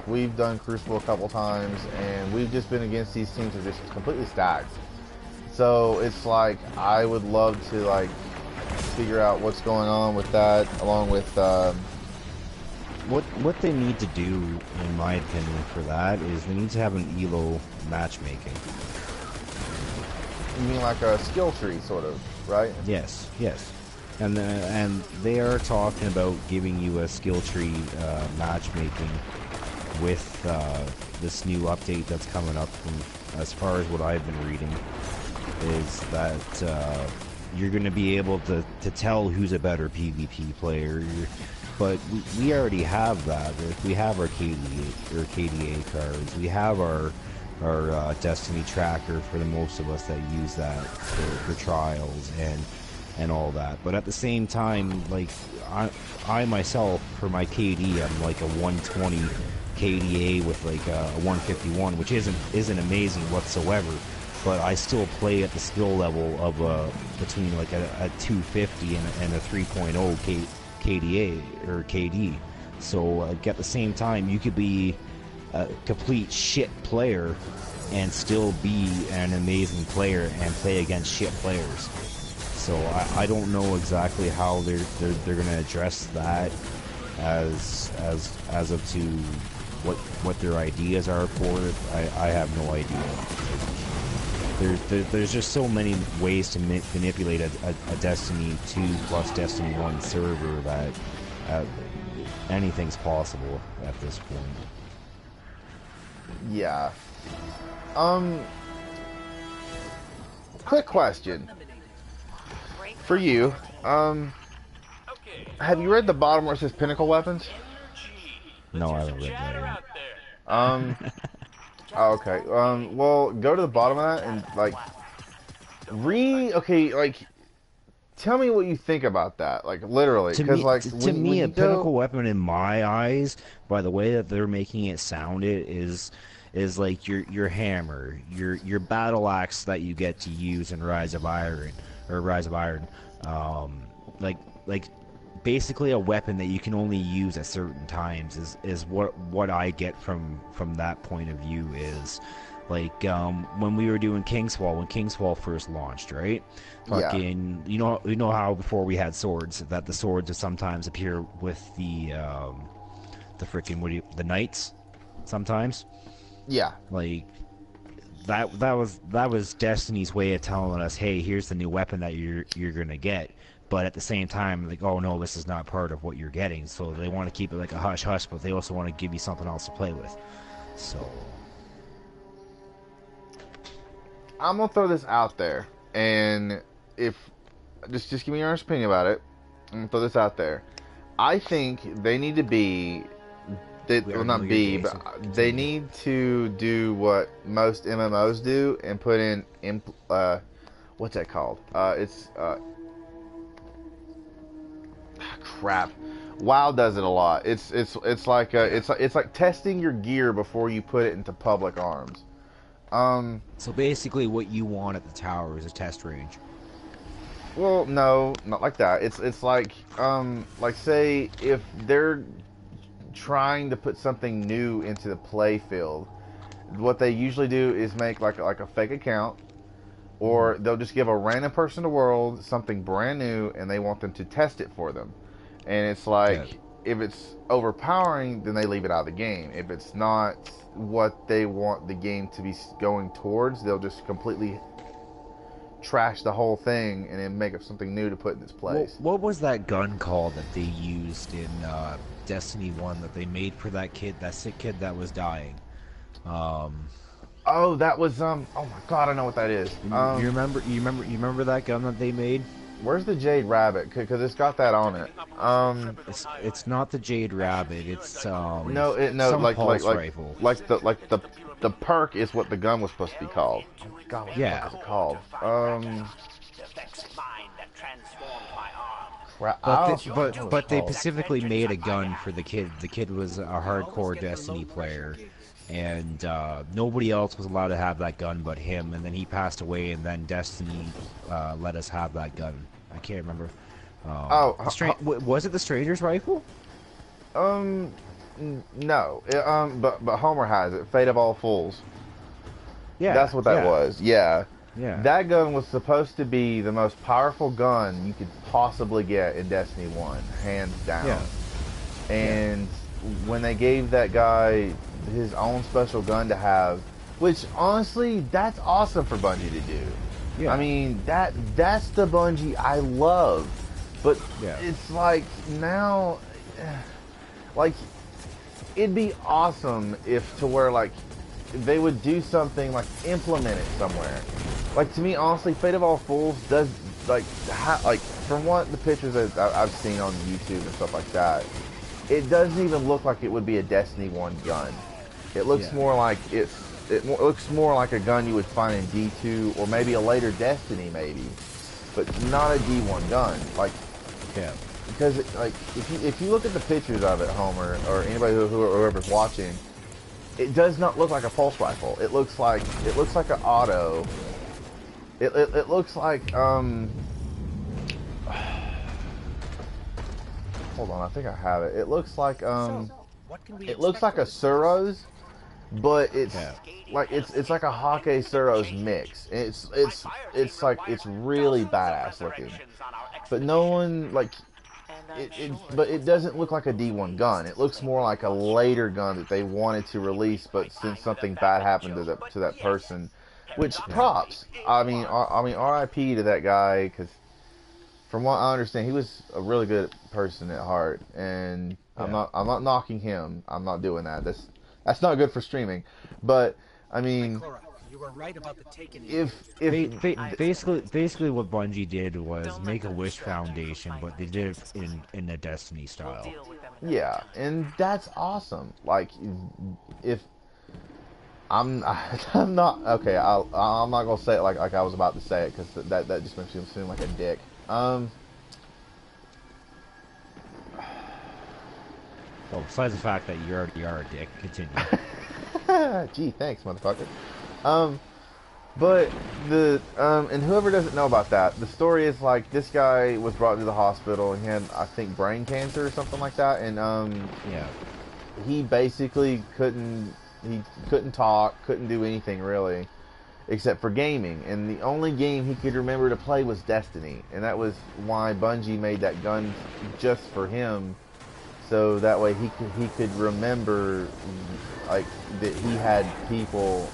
we've done Crucible a couple times, and we've just been against these teams that are just completely stacked. So it's like I would love to like figure out what's going on with that, along with what they need to do, in my opinion, for that is they need to have an ELO matchmaking. You mean like a skill tree, sort of, right? Yes, and they are talking about giving you a skill tree matchmaking with this new update that's coming up. From, as far as what I've been reading, is that you're going to be able to tell who's a better PvP player. But we already have that. We have our KDA cards. We have our Destiny tracker for the most of us that use that for trials and all that. But at the same time, like I myself, for my KD, I'm like a 120 KDA with like a 151, which isn't amazing whatsoever. But I still play at the skill level of between like a 250 and a 3.0 KDA or KD. So like at the same time, you could be a complete shit player and still be an amazing player and play against shit players. So I don't know exactly how they're going to address that as of to what their ideas are for it. I have no idea. There's just so many ways to manipulate a Destiny 2 plus Destiny 1 server that anything's possible at this point. Yeah. Quick question for you. Have you read the bottom where it says pinnacle weapons? No, I haven't read that yet. Oh, okay. Well, go to the bottom of that and like tell me what you think about that, like literally, because like to me, a pinnacle weapon in my eyes, by the way that they're making it sound, is like your hammer, your battle axe that you get to use in Rise of Iron, like basically a weapon that you can only use at certain times is what I get from that point of view is Like when we were doing Kingsfall, when Kingsfall first launched, right? Yeah. Fucking, you know how before we had swords, that the swords would sometimes appear with the freaking the knights, sometimes. Yeah. Like that was Destiny's way of telling us, hey, here's the new weapon that you're gonna get. But at the same time, like, oh no, this is not part of what you're getting. So they want to keep it like a hush hush, but they also want to give you something else to play with. So I'm gonna throw this out there, and if just give me your honest opinion about it. I'm gonna throw this out there. I think they need to be, well, not be, but they need to do what most MMOs do and put in what's that called? It's crap. WoW does it a lot. It's like it's like testing your gear before you put it into public arms. So basically, what you want at the tower is a test range. Well, no, not like that. It's like say if they're trying to put something new into the play field, what they usually do is make like a fake account, or they'll just give a random person the world something brand new, and they want them to test it for them. And it's like, if it's overpowering, then they leave it out of the game. If it's not what they want the game to be going towards, they'll just completely trash the whole thing and then make up something new to put in its place. What was that gun called that they used in Destiny 1 that they made for that sick kid that was dying? Oh, that was oh my god, I know what that is. You remember that gun that they made? Where's the Jade Rabbit? Because it's got that on it. It's not the Jade Rabbit. It's some pulse rifle. Like the perk is what the gun was supposed to be called. Oh my god, what the fuck is it called? Crap. But they specifically made a gun for the kid. The kid was a hardcore Destiny player, and nobody else was allowed to have that gun but him. And then he passed away, and then Destiny let us have that gun. I can't remember. Was it the Stranger's rifle? No. But Homer has it. Fate of All Fools. Yeah, that's what that was. Yeah. Yeah. That gun was supposed to be the most powerful gun you could possibly get in Destiny 1, hands down. Yeah. And when they gave that guy his own special gun to have, which honestly, that's awesome for Bungie to do. Yeah. I mean, that's the Bungie I love. But it's like now, like, it'd be awesome if to where like they would do something like implement it somewhere. Like, to me, honestly, Fate of All Fools does like from what the pictures that I've seen on YouTube and stuff like that, it doesn't even look like it would be a Destiny 1 gun. It looks more like it looks more like a gun you would find in D2 or maybe a later Destiny, maybe, but not a D1 gun. Like, because like if you look at the pictures of it, Homer, or anybody whoever's watching, it does not look like a pulse rifle. It looks like an auto. It looks like hold on, I think I have it. It looks like it looks like a Suros, but it's like it's like a Hake Suros mix. It's like it's really badass looking, but no one like but it doesn't look like a D1 gun. It looks more like a later gun that they wanted to release, but since something bad happened to that person, which props. I mean, R.I.P. to that guy, because from what I understand, he was a really good person at heart, and I'm not knocking him. I'm not doing that. That's not good for streaming. But I mean, you were right about the taken. Basically what Bungie did was make a Wish Foundation, but they did it in a Destiny style. Yeah, and that's awesome. Like, if I'm not okay. I'm not gonna say it like I was about to say it, because that just makes me seem like a dick. Well, besides the fact that you already are a dick, continue. Gee, thanks, motherfucker. But and whoever doesn't know about that, the story is like this guy was brought to the hospital. He had, I think, brain cancer or something like that, and he basically couldn't he couldn't talk, couldn't do anything really, except for gaming. And the only game he could remember to play was Destiny, and that was why Bungie made that gun just for him, so that way he could remember like that he had people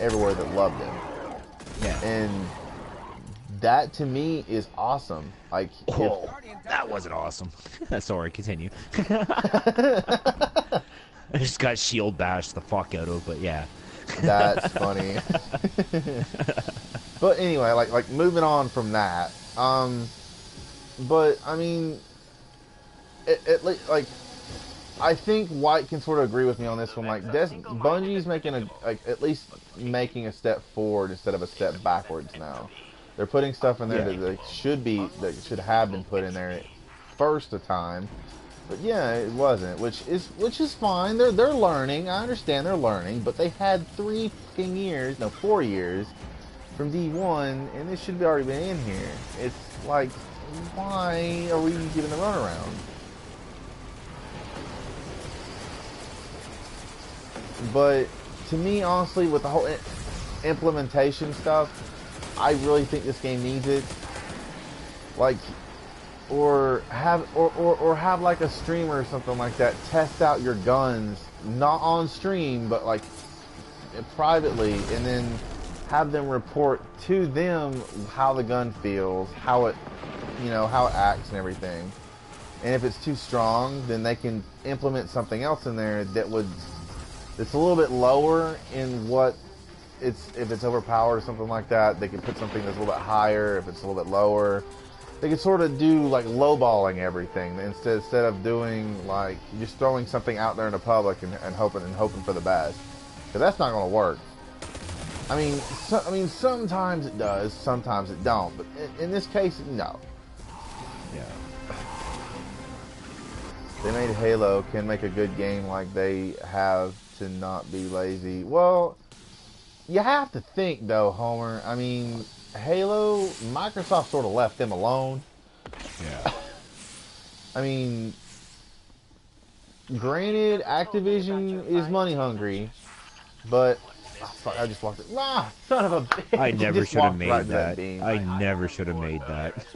everywhere that loved him. Yeah. And that to me is awesome. Like, Oh, that wasn't awesome. Sorry, continue. I just got shield bashed the fuck out of, but yeah. That's funny. But anyway, like moving on from that. But I mean, like, I think White can sort of agree with me on this one. Like, Bungie's making at least making a step forward instead of a step backwards now. They're putting stuff in there that should have been put in there first a time. But yeah, it wasn't, which is fine. They're learning. I understand they're learning, but they had 4 years from D1, and this should be already been in here. It's like, why are we giving the runaround? But to me, honestly, with the whole implementation stuff, I really think this game needs it. Like, or have like a streamer or something like that test out your guns, not on stream, but like privately, and then have them report to them how the gun feels, how it acts and everything. And if it's too strong, then they can implement something else in there that's a little bit lower in what if it's overpowered or something like that. They can put something that's a little bit higher if it's a little bit lower. They could sort of do like lowballing everything instead of doing like just throwing something out there in the public and hoping for the best. Because that's not going to work. I mean, sometimes it does, sometimes it don't. But in this case, no. Yeah. They made Halo. Can make a good game like they have to not be lazy. Well, you have to think though, Homer. I mean, Halo, Microsoft sort of left them alone. Yeah. I mean, granted, Activision is money hungry, but I just walked it. Ah, son of a bitch! I never should have made that. Beam. I never should have made that.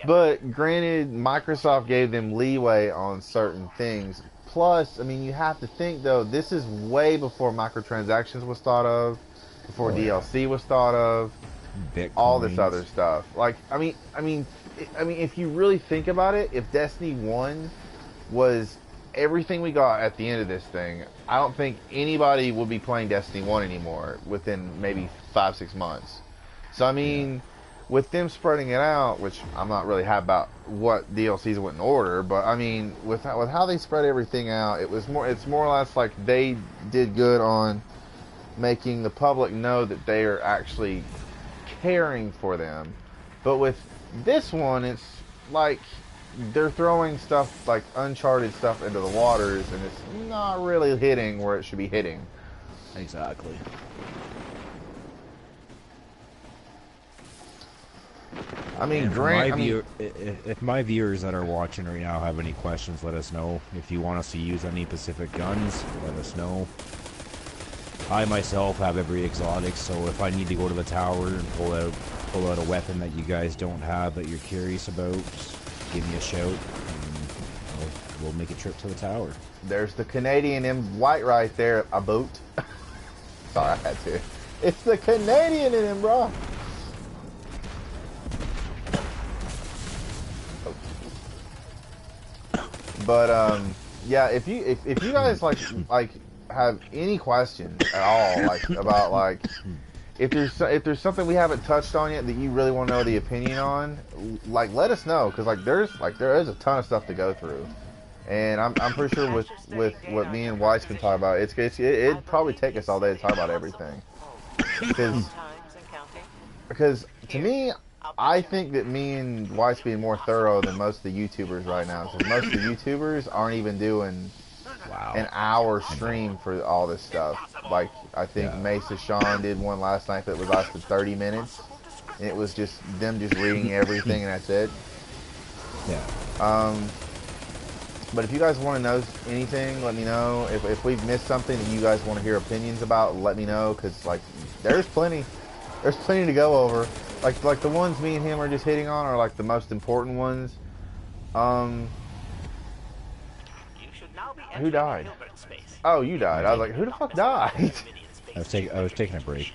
But granted, Microsoft gave them leeway on certain things. Plus, I mean, you have to think though, this is way before microtransactions was thought of, before DLC was thought of, Bitcoins. all this other stuff. Like, I mean, if you really think about it, if Destiny 1 was everything we got at the end of this thing, I don't think anybody would be playing Destiny 1 anymore within maybe 5-6 months. So I mean, with them spreading it out, which I'm not really happy about what DLCs went in order, but I mean, with how they spread everything out, it's more or less like they did good on making the public know that they are actually caring for them. But with this one, it's like they're throwing stuff like Uncharted stuff into the waters, and it's not really hitting where it should be hitting. Exactly. I mean, if my viewers that are watching right now have any questions, let us know. If you want us to use any specific guns, let us know. I myself have every exotic, so if I need to go to the tower and pull out a weapon that you guys don't have that you're curious about, just give me a shout, and we'll make a trip to the tower. There's the Canadian in white right there, a boot. Sorry, I had to. It's the Canadian in him, bro. But yeah, if you guys like have any questions at all, like about like if there's something we haven't touched on yet that you really want to know the opinion on, like let us know, because there is a ton of stuff to go through, and I'm pretty sure with what me and Weiss can talk about, it'd probably take us all day to talk about everything, because to me, I think that me and Weiss being more thorough than most of the YouTubers right now, because most of the YouTubers aren't even doing an hour stream for all this stuff. Like, I think Mesa Sean did one last night that was lasted 30 minutes, and it was just them just reading everything, and that's it. Yeah. But if you guys want to know anything, let me know. If we've missed something that you guys want to hear opinions about, let me know. Because, like, there's plenty to go over. Like the ones me and him are just hitting on are, like, the most important ones. Who died? Oh, you died. I was like, who the fuck died? I was taking a break.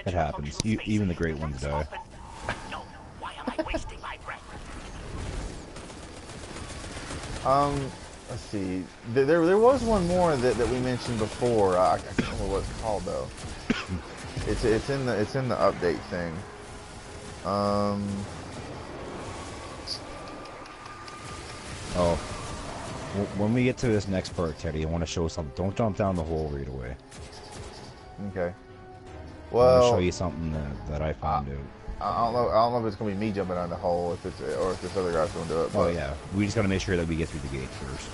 It happens. Even the great ones die. Let's see. There was one more that we mentioned before. I can't remember what it's called though. It's in the update thing. Oh, when we get to this next part, Teddy, I want to show something. Don't jump down the hole right away. Okay. I want Well, to show you something that I found out. I don't know if it's gonna be me jumping down the hole, or if this other guy's gonna do it. Oh yeah, we just gotta make sure that we get through the gate first.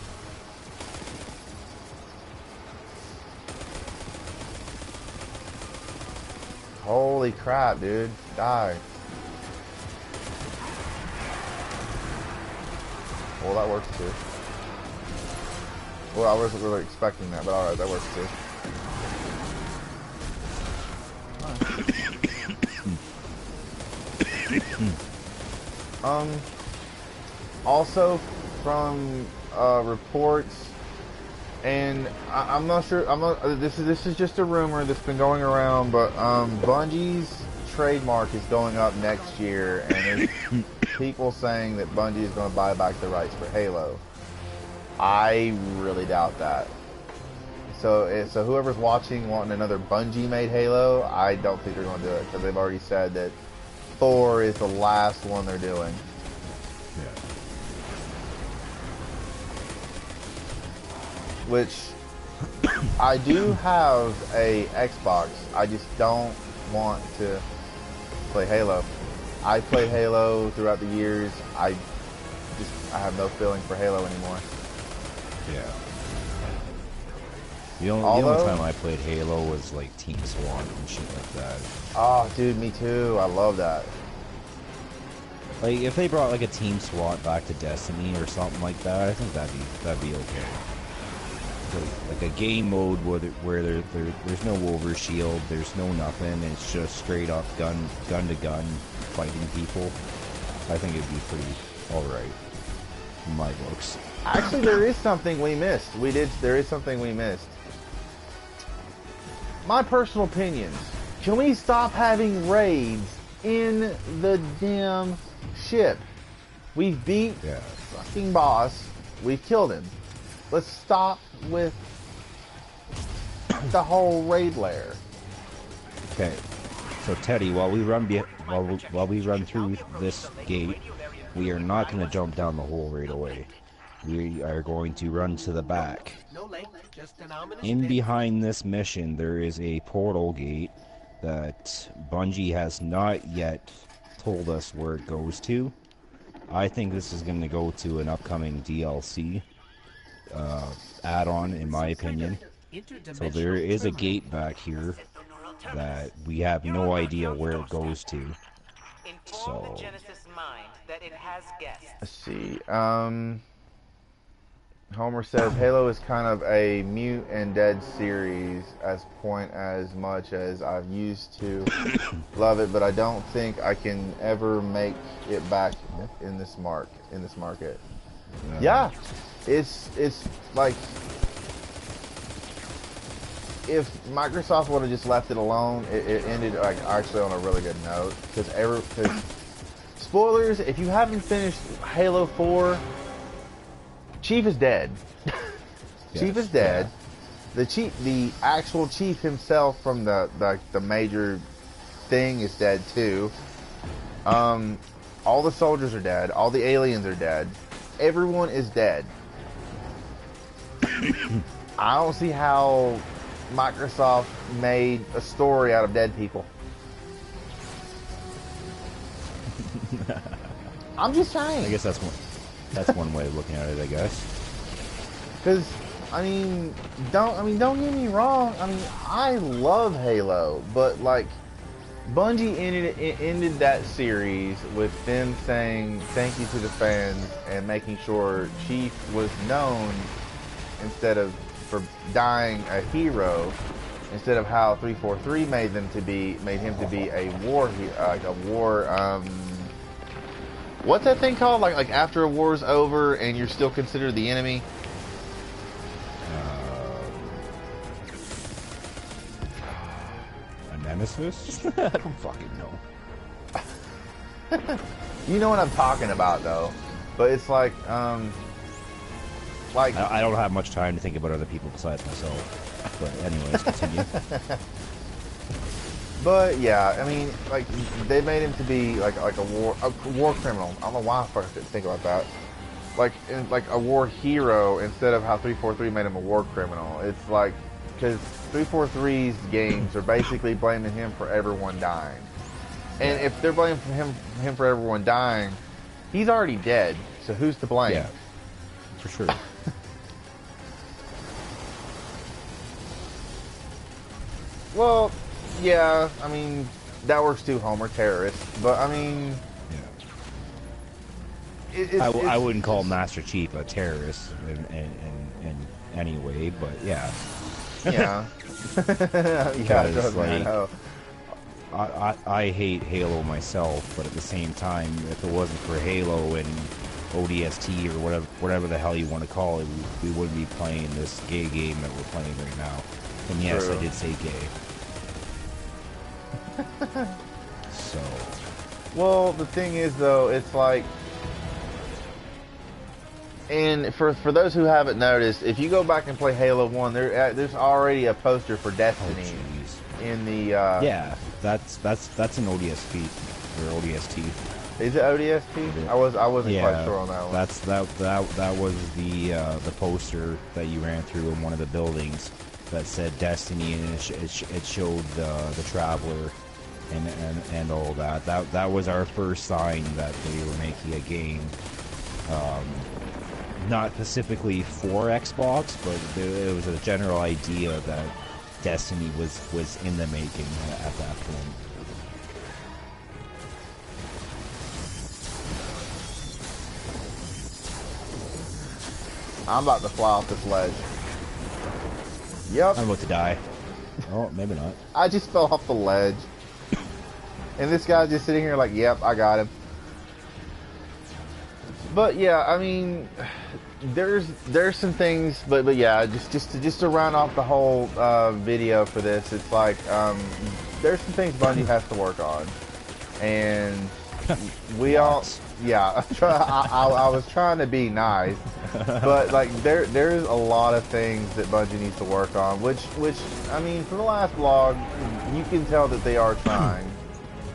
Holy crap, dude! Die. Well, that works too. Well, I wasn't really expecting that, but alright, that works too. Also from reports, and I'm not sure. This is just a rumor that's been going around, but Bungie's trademark is going up next year, and there's people saying that Bungie is going to buy back the rights for Halo. I really doubt that. So whoever's watching wanting another Bungie-made Halo, I don't think they're going to do it because they've already said that 4 is the last one they're doing. Yeah. Which I do have a Xbox. I just don't want to play Halo. I played Halo throughout the years. I have no feeling for Halo anymore. Yeah. The only time I played Halo was like Team SWAT and shit like that. Oh, dude, me too. I love that. Like if they brought like a Team SWAT back to Destiny or something like that, I think that'd be okay. Like a game mode where there's no overshield, there's no nothing, it's just straight up gun to gun fighting people. I think it'd be pretty alright in my books. Actually, there is something we missed. There is something we missed. My personal opinions. Can we stop having raids in the damn ship? We've beat fucking boss. We've killed him. Let's stop with the whole raid lair. Okay. So Teddy, while we run through this gate, we are not going to jump down the hole right away. We are going to run to the back. In behind this mission, there is a portal gate that Bungie has not yet told us where it goes to. I think this is going to go to an upcoming DLC add-on, in my opinion. So there is a gate back here that we have no idea where it goes to. So let's see. Homer says Halo is kind of a mute and dead series as much as I've used to love it, but I don't think I can ever make it back in this market. Yeah, it's like if Microsoft would have just left it alone, it ended like actually on a really good note. Because spoilers, if you haven't finished Halo 4. Chief is dead. Chief is dead. Yeah. The actual chief himself from the major thing is dead too. All the soldiers are dead. All the aliens are dead. Everyone is dead. I don't see how Microsoft made a story out of dead people. I'm just saying. I guess that's one way of looking at it, I guess. Because don't get me wrong. I mean, I love Halo, but like, Bungie ended that series with them saying thank you to the fans and making sure Chief was known instead of for dying a hero, instead of how 343 made him to be a war what's that thing called, like after a war's over and you're still considered the enemy. Nemesis? I don't fucking know. You know what I'm talking about, though. But it's like I don't have much time to think about other people besides myself. But anyways, continue. But yeah, I mean, like they made him to be like a war criminal. I don't know why I fucking didn't think about that. Like a war hero instead of how 343 made him a war criminal. It's like, because 343's games are basically blaming him for everyone dying. And if they're blaming him for everyone dying, he's already dead. So who's to blame? Yeah, for sure. Well, yeah, I mean, that works too, Homer, terrorist. But I mean, I wouldn't call Master Chief a terrorist in any way, but yeah. Yeah. Because, like, I hate Halo myself, but at the same time, if it wasn't for Halo and ODST or whatever the hell you want to call it, we wouldn't be playing this gay game that we're playing right now. And yes, True. I did say gay. So. Well, the thing is, though, it's like, and for those who haven't noticed, if you go back and play Halo 1, there's already a poster for Destiny in the... yeah, that's an ODST or ODST. Is it ODST? I wasn't quite sure on that one. That was the poster that you ran through in one of the buildings that said Destiny, and it showed the Traveler and all that. That was our first sign that they were making a game. Not specifically for Xbox, but it was a general idea that Destiny was in the making at that point. I'm about to fly off this ledge. Yep. I'm about to die. Oh, maybe not. I just fell off the ledge. And this guy's just sitting here like, yep, I got him. But yeah, I mean, there's some things, but yeah, just to round off the whole video for this, it's like there's some things Bungie has to work on, and we all, yeah, I was trying to be nice, but like there's a lot of things that Bungie needs to work on, which I mean, from the last vlog, you can tell that they are trying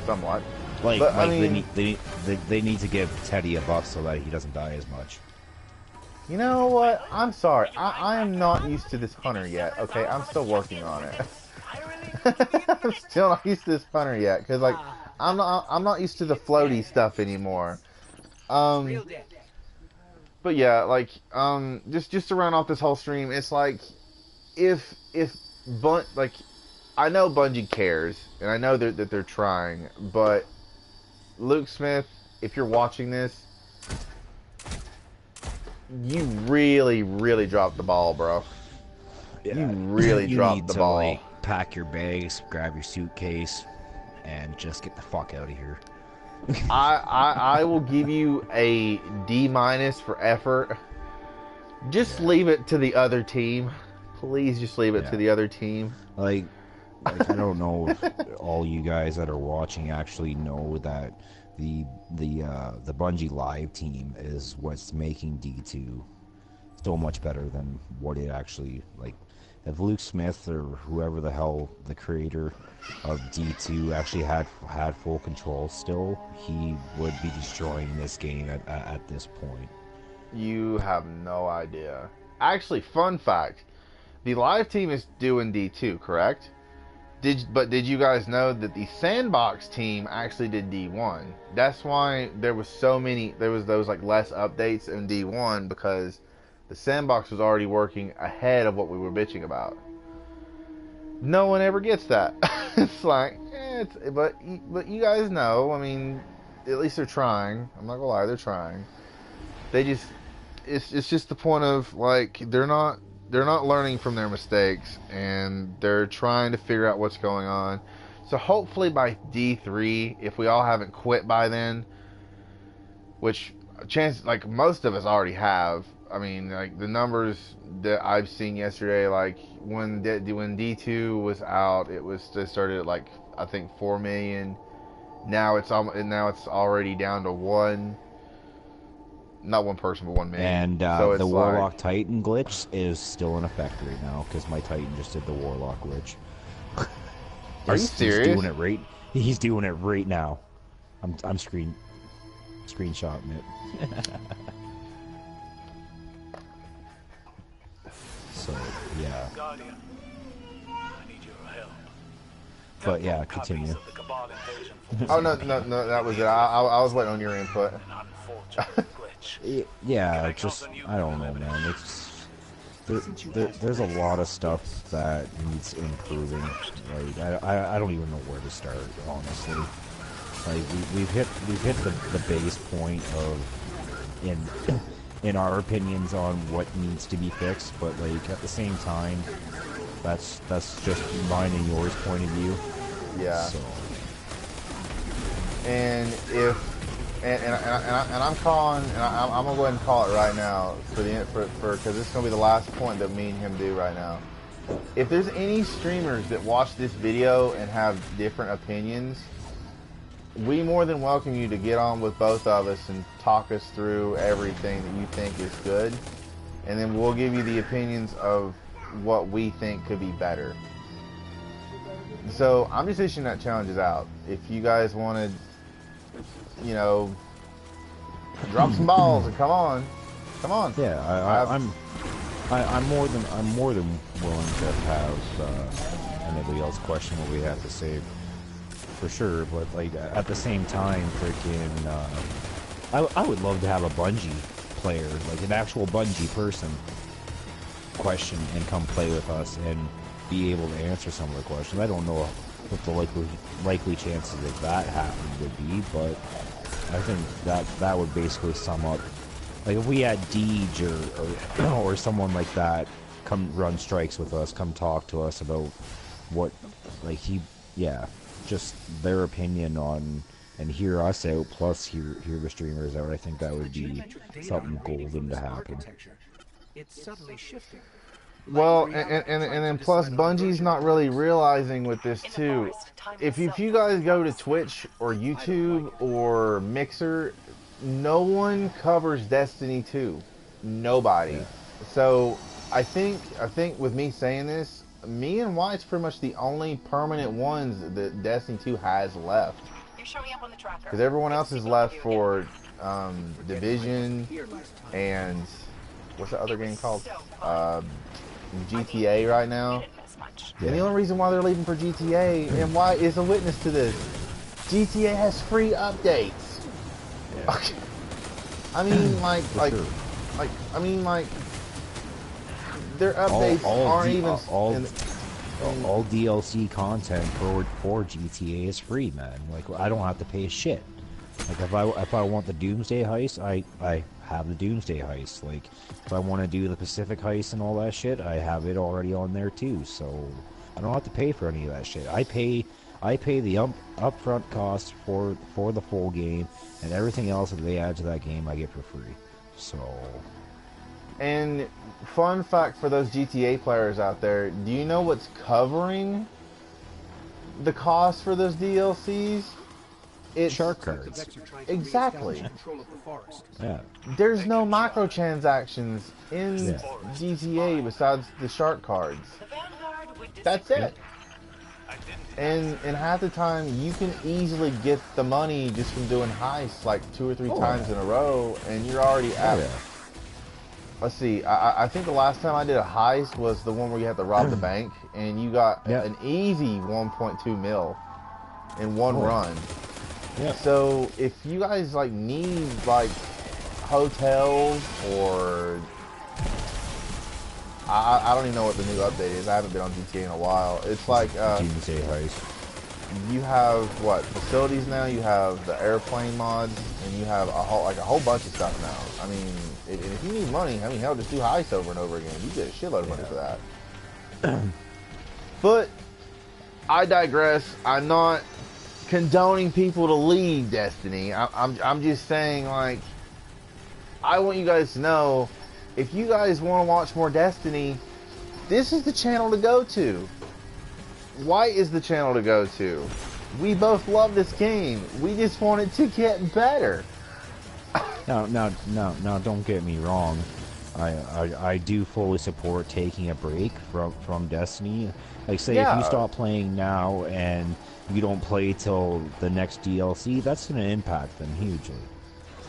somewhat. Like, but, I mean, they need to give Teddy a buff so that he doesn't die as much. You know what? I'm sorry. I am not used to this hunter yet. Okay, I'm still working on it. I'm still not used to this hunter yet, because like I'm not used to the floaty stuff anymore. But yeah, like just to run off this whole stream, it's like if like I know Bungie cares and I know that they're trying, but Luke Smith, if you're watching this, you really dropped the ball, bro. Yeah. You really dropped the ball. Like, pack your bags, grab your suitcase, and just get the fuck out of here. I will give you a D- for effort. Just leave it to the other team. Please just leave it to the other team. Like I don't know if all you guys that are watching actually know that the Bungie Live team is what's making D2 so much better than what it actually, like, if Luke Smith or whoever the hell the creator of D2 actually had full control still, he would be destroying this game at this point. You have no idea. Actually, fun fact, the live team is doing D2, correct? Did you guys know that the Sandbox team actually did D1? That's why there was those like less updates in D1, because the Sandbox was already working ahead of what we were bitching about. No one ever gets that. It's like, but you guys know. I mean, at least they're trying. I'm not gonna lie, they're trying. They just, it's just the point of like they're not learning from their mistakes, and they're trying to figure out what's going on. So hopefully by D3, if we all haven't quit by then, which chance like most of us already have. I mean, like the numbers that I've seen yesterday, like when D2 was out, they started at like I think 4 million. Now it's already down to one, not one person, but 1 million. And so the it's Warlock Titan glitch is still in effect right now because my Titan just did the Warlock glitch. Are you serious? He's doing it right now. I'm screenshotting it. So yeah. Guardian, I need your help. But yeah, continue. Oh no, that was it. I was waiting on your input. Yeah, just I don't know, man. There's a lot of stuff that needs improving. Like I don't even know where to start, honestly. Like we've hit the base point of in our opinions on what needs to be fixed, but like at the same time, that's just mine and yours point of view. Yeah. So. And I'm calling, and I'm gonna go ahead and call it right now for because this is gonna be the last point that me and him do right now. If there's any streamers that watch this video and have different opinions, we more than welcome you to get on with both of us and talk us through everything that you think is good, and then we'll give you the opinions of what we think could be better. So I'm just issuing that challenges out. If you guys wanted, you know, drop some balls and come on. Yeah, I'm more than willing to have anybody else question what we have to say, for sure. But like at the same time, freaking, I would love to have a Bungie player, like an actual Bungie person, question and come play with us and be able to answer some of the questions. I don't know what the likely chances of that happening would be, but I think that would basically sum up. Like if we had Deej or someone like that come run strikes with us, come talk to us about what, like just their opinion on, and hear us out, plus hear the streamers out. I think that would be something golden to happen. It's subtly shifting. Well, and then plus Bungie's not really realizing with this too. If you guys go to Twitch or YouTube or Mixer, no one covers Destiny 2. Nobody. Yeah. So I think with me saying this, me and White's pretty much the only permanent ones that Destiny 2 has left. You're showing up on the tracker. Because everyone else is left for Division and what's the other game called? GTA right now. Yeah. And the only reason why they're leaving for GTA and why is a witness to this. GTA has free updates. Yeah. Okay. I mean, their updates aren't even. All DLC content for GTA is free, man. Like I don't have to pay shit. Like if I want the Doomsday heist, I have the Doomsday heist. Like if I want to do the Pacific heist and all that shit, I have it already on there too. So I don't have to pay for any of that shit. I pay the upfront cost for the full game, and everything else that they add to that game I get for free. So. And fun fact for those GTA players out there, do you know what's covering the cost for those DLCs? It's shark cards. Exactly. Yeah. There's no microtransactions in GTA besides the shark cards. That's it. And half the time you can easily get the money just from doing heists like 2 or 3 times in a row, and you're already at it. Let's see, I think the last time I did a heist was the one where you had to rob the bank, and you got an easy 1.2 mil in one run. Yeah. So if you guys like need like hotels or I don't even know what the new update is. I haven't been on GTA in a while. It's like Doomsday heist. you have what facilities now? You have the airplane mods, and you have a whole bunch of stuff now. I mean, if you need money, I mean, hell, just do heist over and over again. You get a shitload of money for that. But I digress. I'm not condoning people to leave Destiny. I'm just saying, like, I want you guys to know, if you guys want to watch more Destiny, this is the channel to go to. White is the channel to go to. We both love this game. We just want it to get better. No, don't get me wrong. I do fully support taking a break from Destiny. Like, say, if you stop playing now and you don't play till the next DLC, that's going to impact them hugely.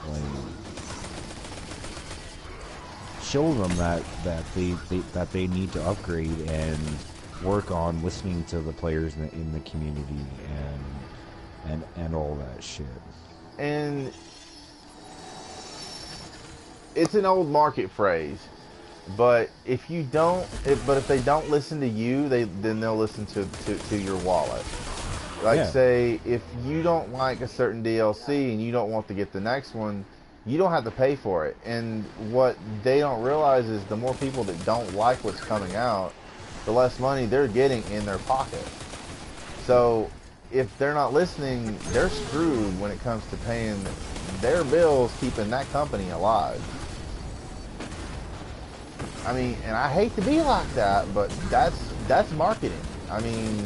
Like, show them that they need to upgrade and work on listening to the players in the community and all that shit. And it's an old market phrase, but if they don't listen to you, then they'll listen to your wallet. Like, say, if you don't like a certain DLC and you don't want to get the next one, you don't have to pay for it. And what they don't realize is the more people that don't like what's coming out, the less money they're getting in their pocket. So if they're not listening, they're screwed when it comes to paying their bills, keeping that company alive. I mean, and I hate to be like that, but that's marketing. I mean,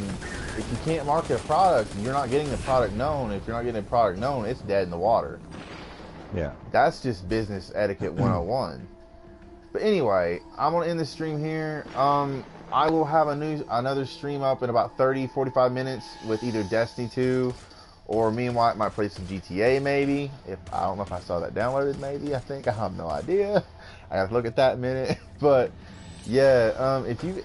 if you can't market a product, you're not getting the product known. If you're not getting the product known, it's dead in the water. Yeah. That's just business etiquette 101. But anyway, I'm going to end the stream here. I will have another stream up in about 30-45 minutes with either Destiny 2 or me and White might play some GTA maybe. I don't know if I saw that downloaded maybe. I have no idea. I have to look at that in a minute. But yeah, if you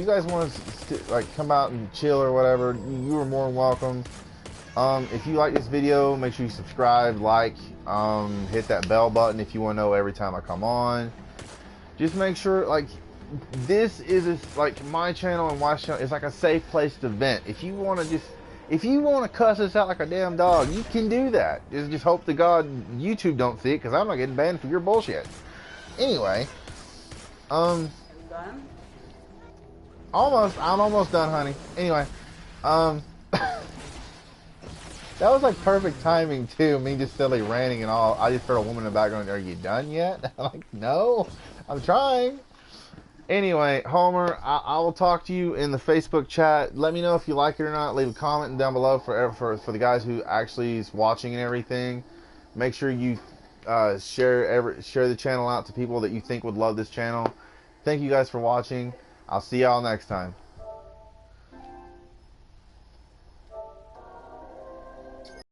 guys want to come out and chill or whatever, you are more than welcome. If you like this video, make sure you subscribe, like, hit that bell button if you want to know every time I come on. Just make sure, like, this is like my channel and White's channel. It's like a safe place to vent. If you want to cuss us out like a damn dog, you can do that. Just hope to God YouTube don't see it, because I'm not getting banned for your bullshit. Anyway, Done? I'm almost done, honey. Anyway, that was like perfect timing too. Me just silly ranting and all. I just heard a woman in the background. Are you done yet? I'm like, no, I'm trying. Anyway, Homer, I will talk to you in the Facebook chat. Let me know if you like it or not. Leave a comment down below for the guys who actually is watching and everything. Make sure you share the channel out to people that you think would love this channel. Thank you guys for watching. I'll see y'all next time.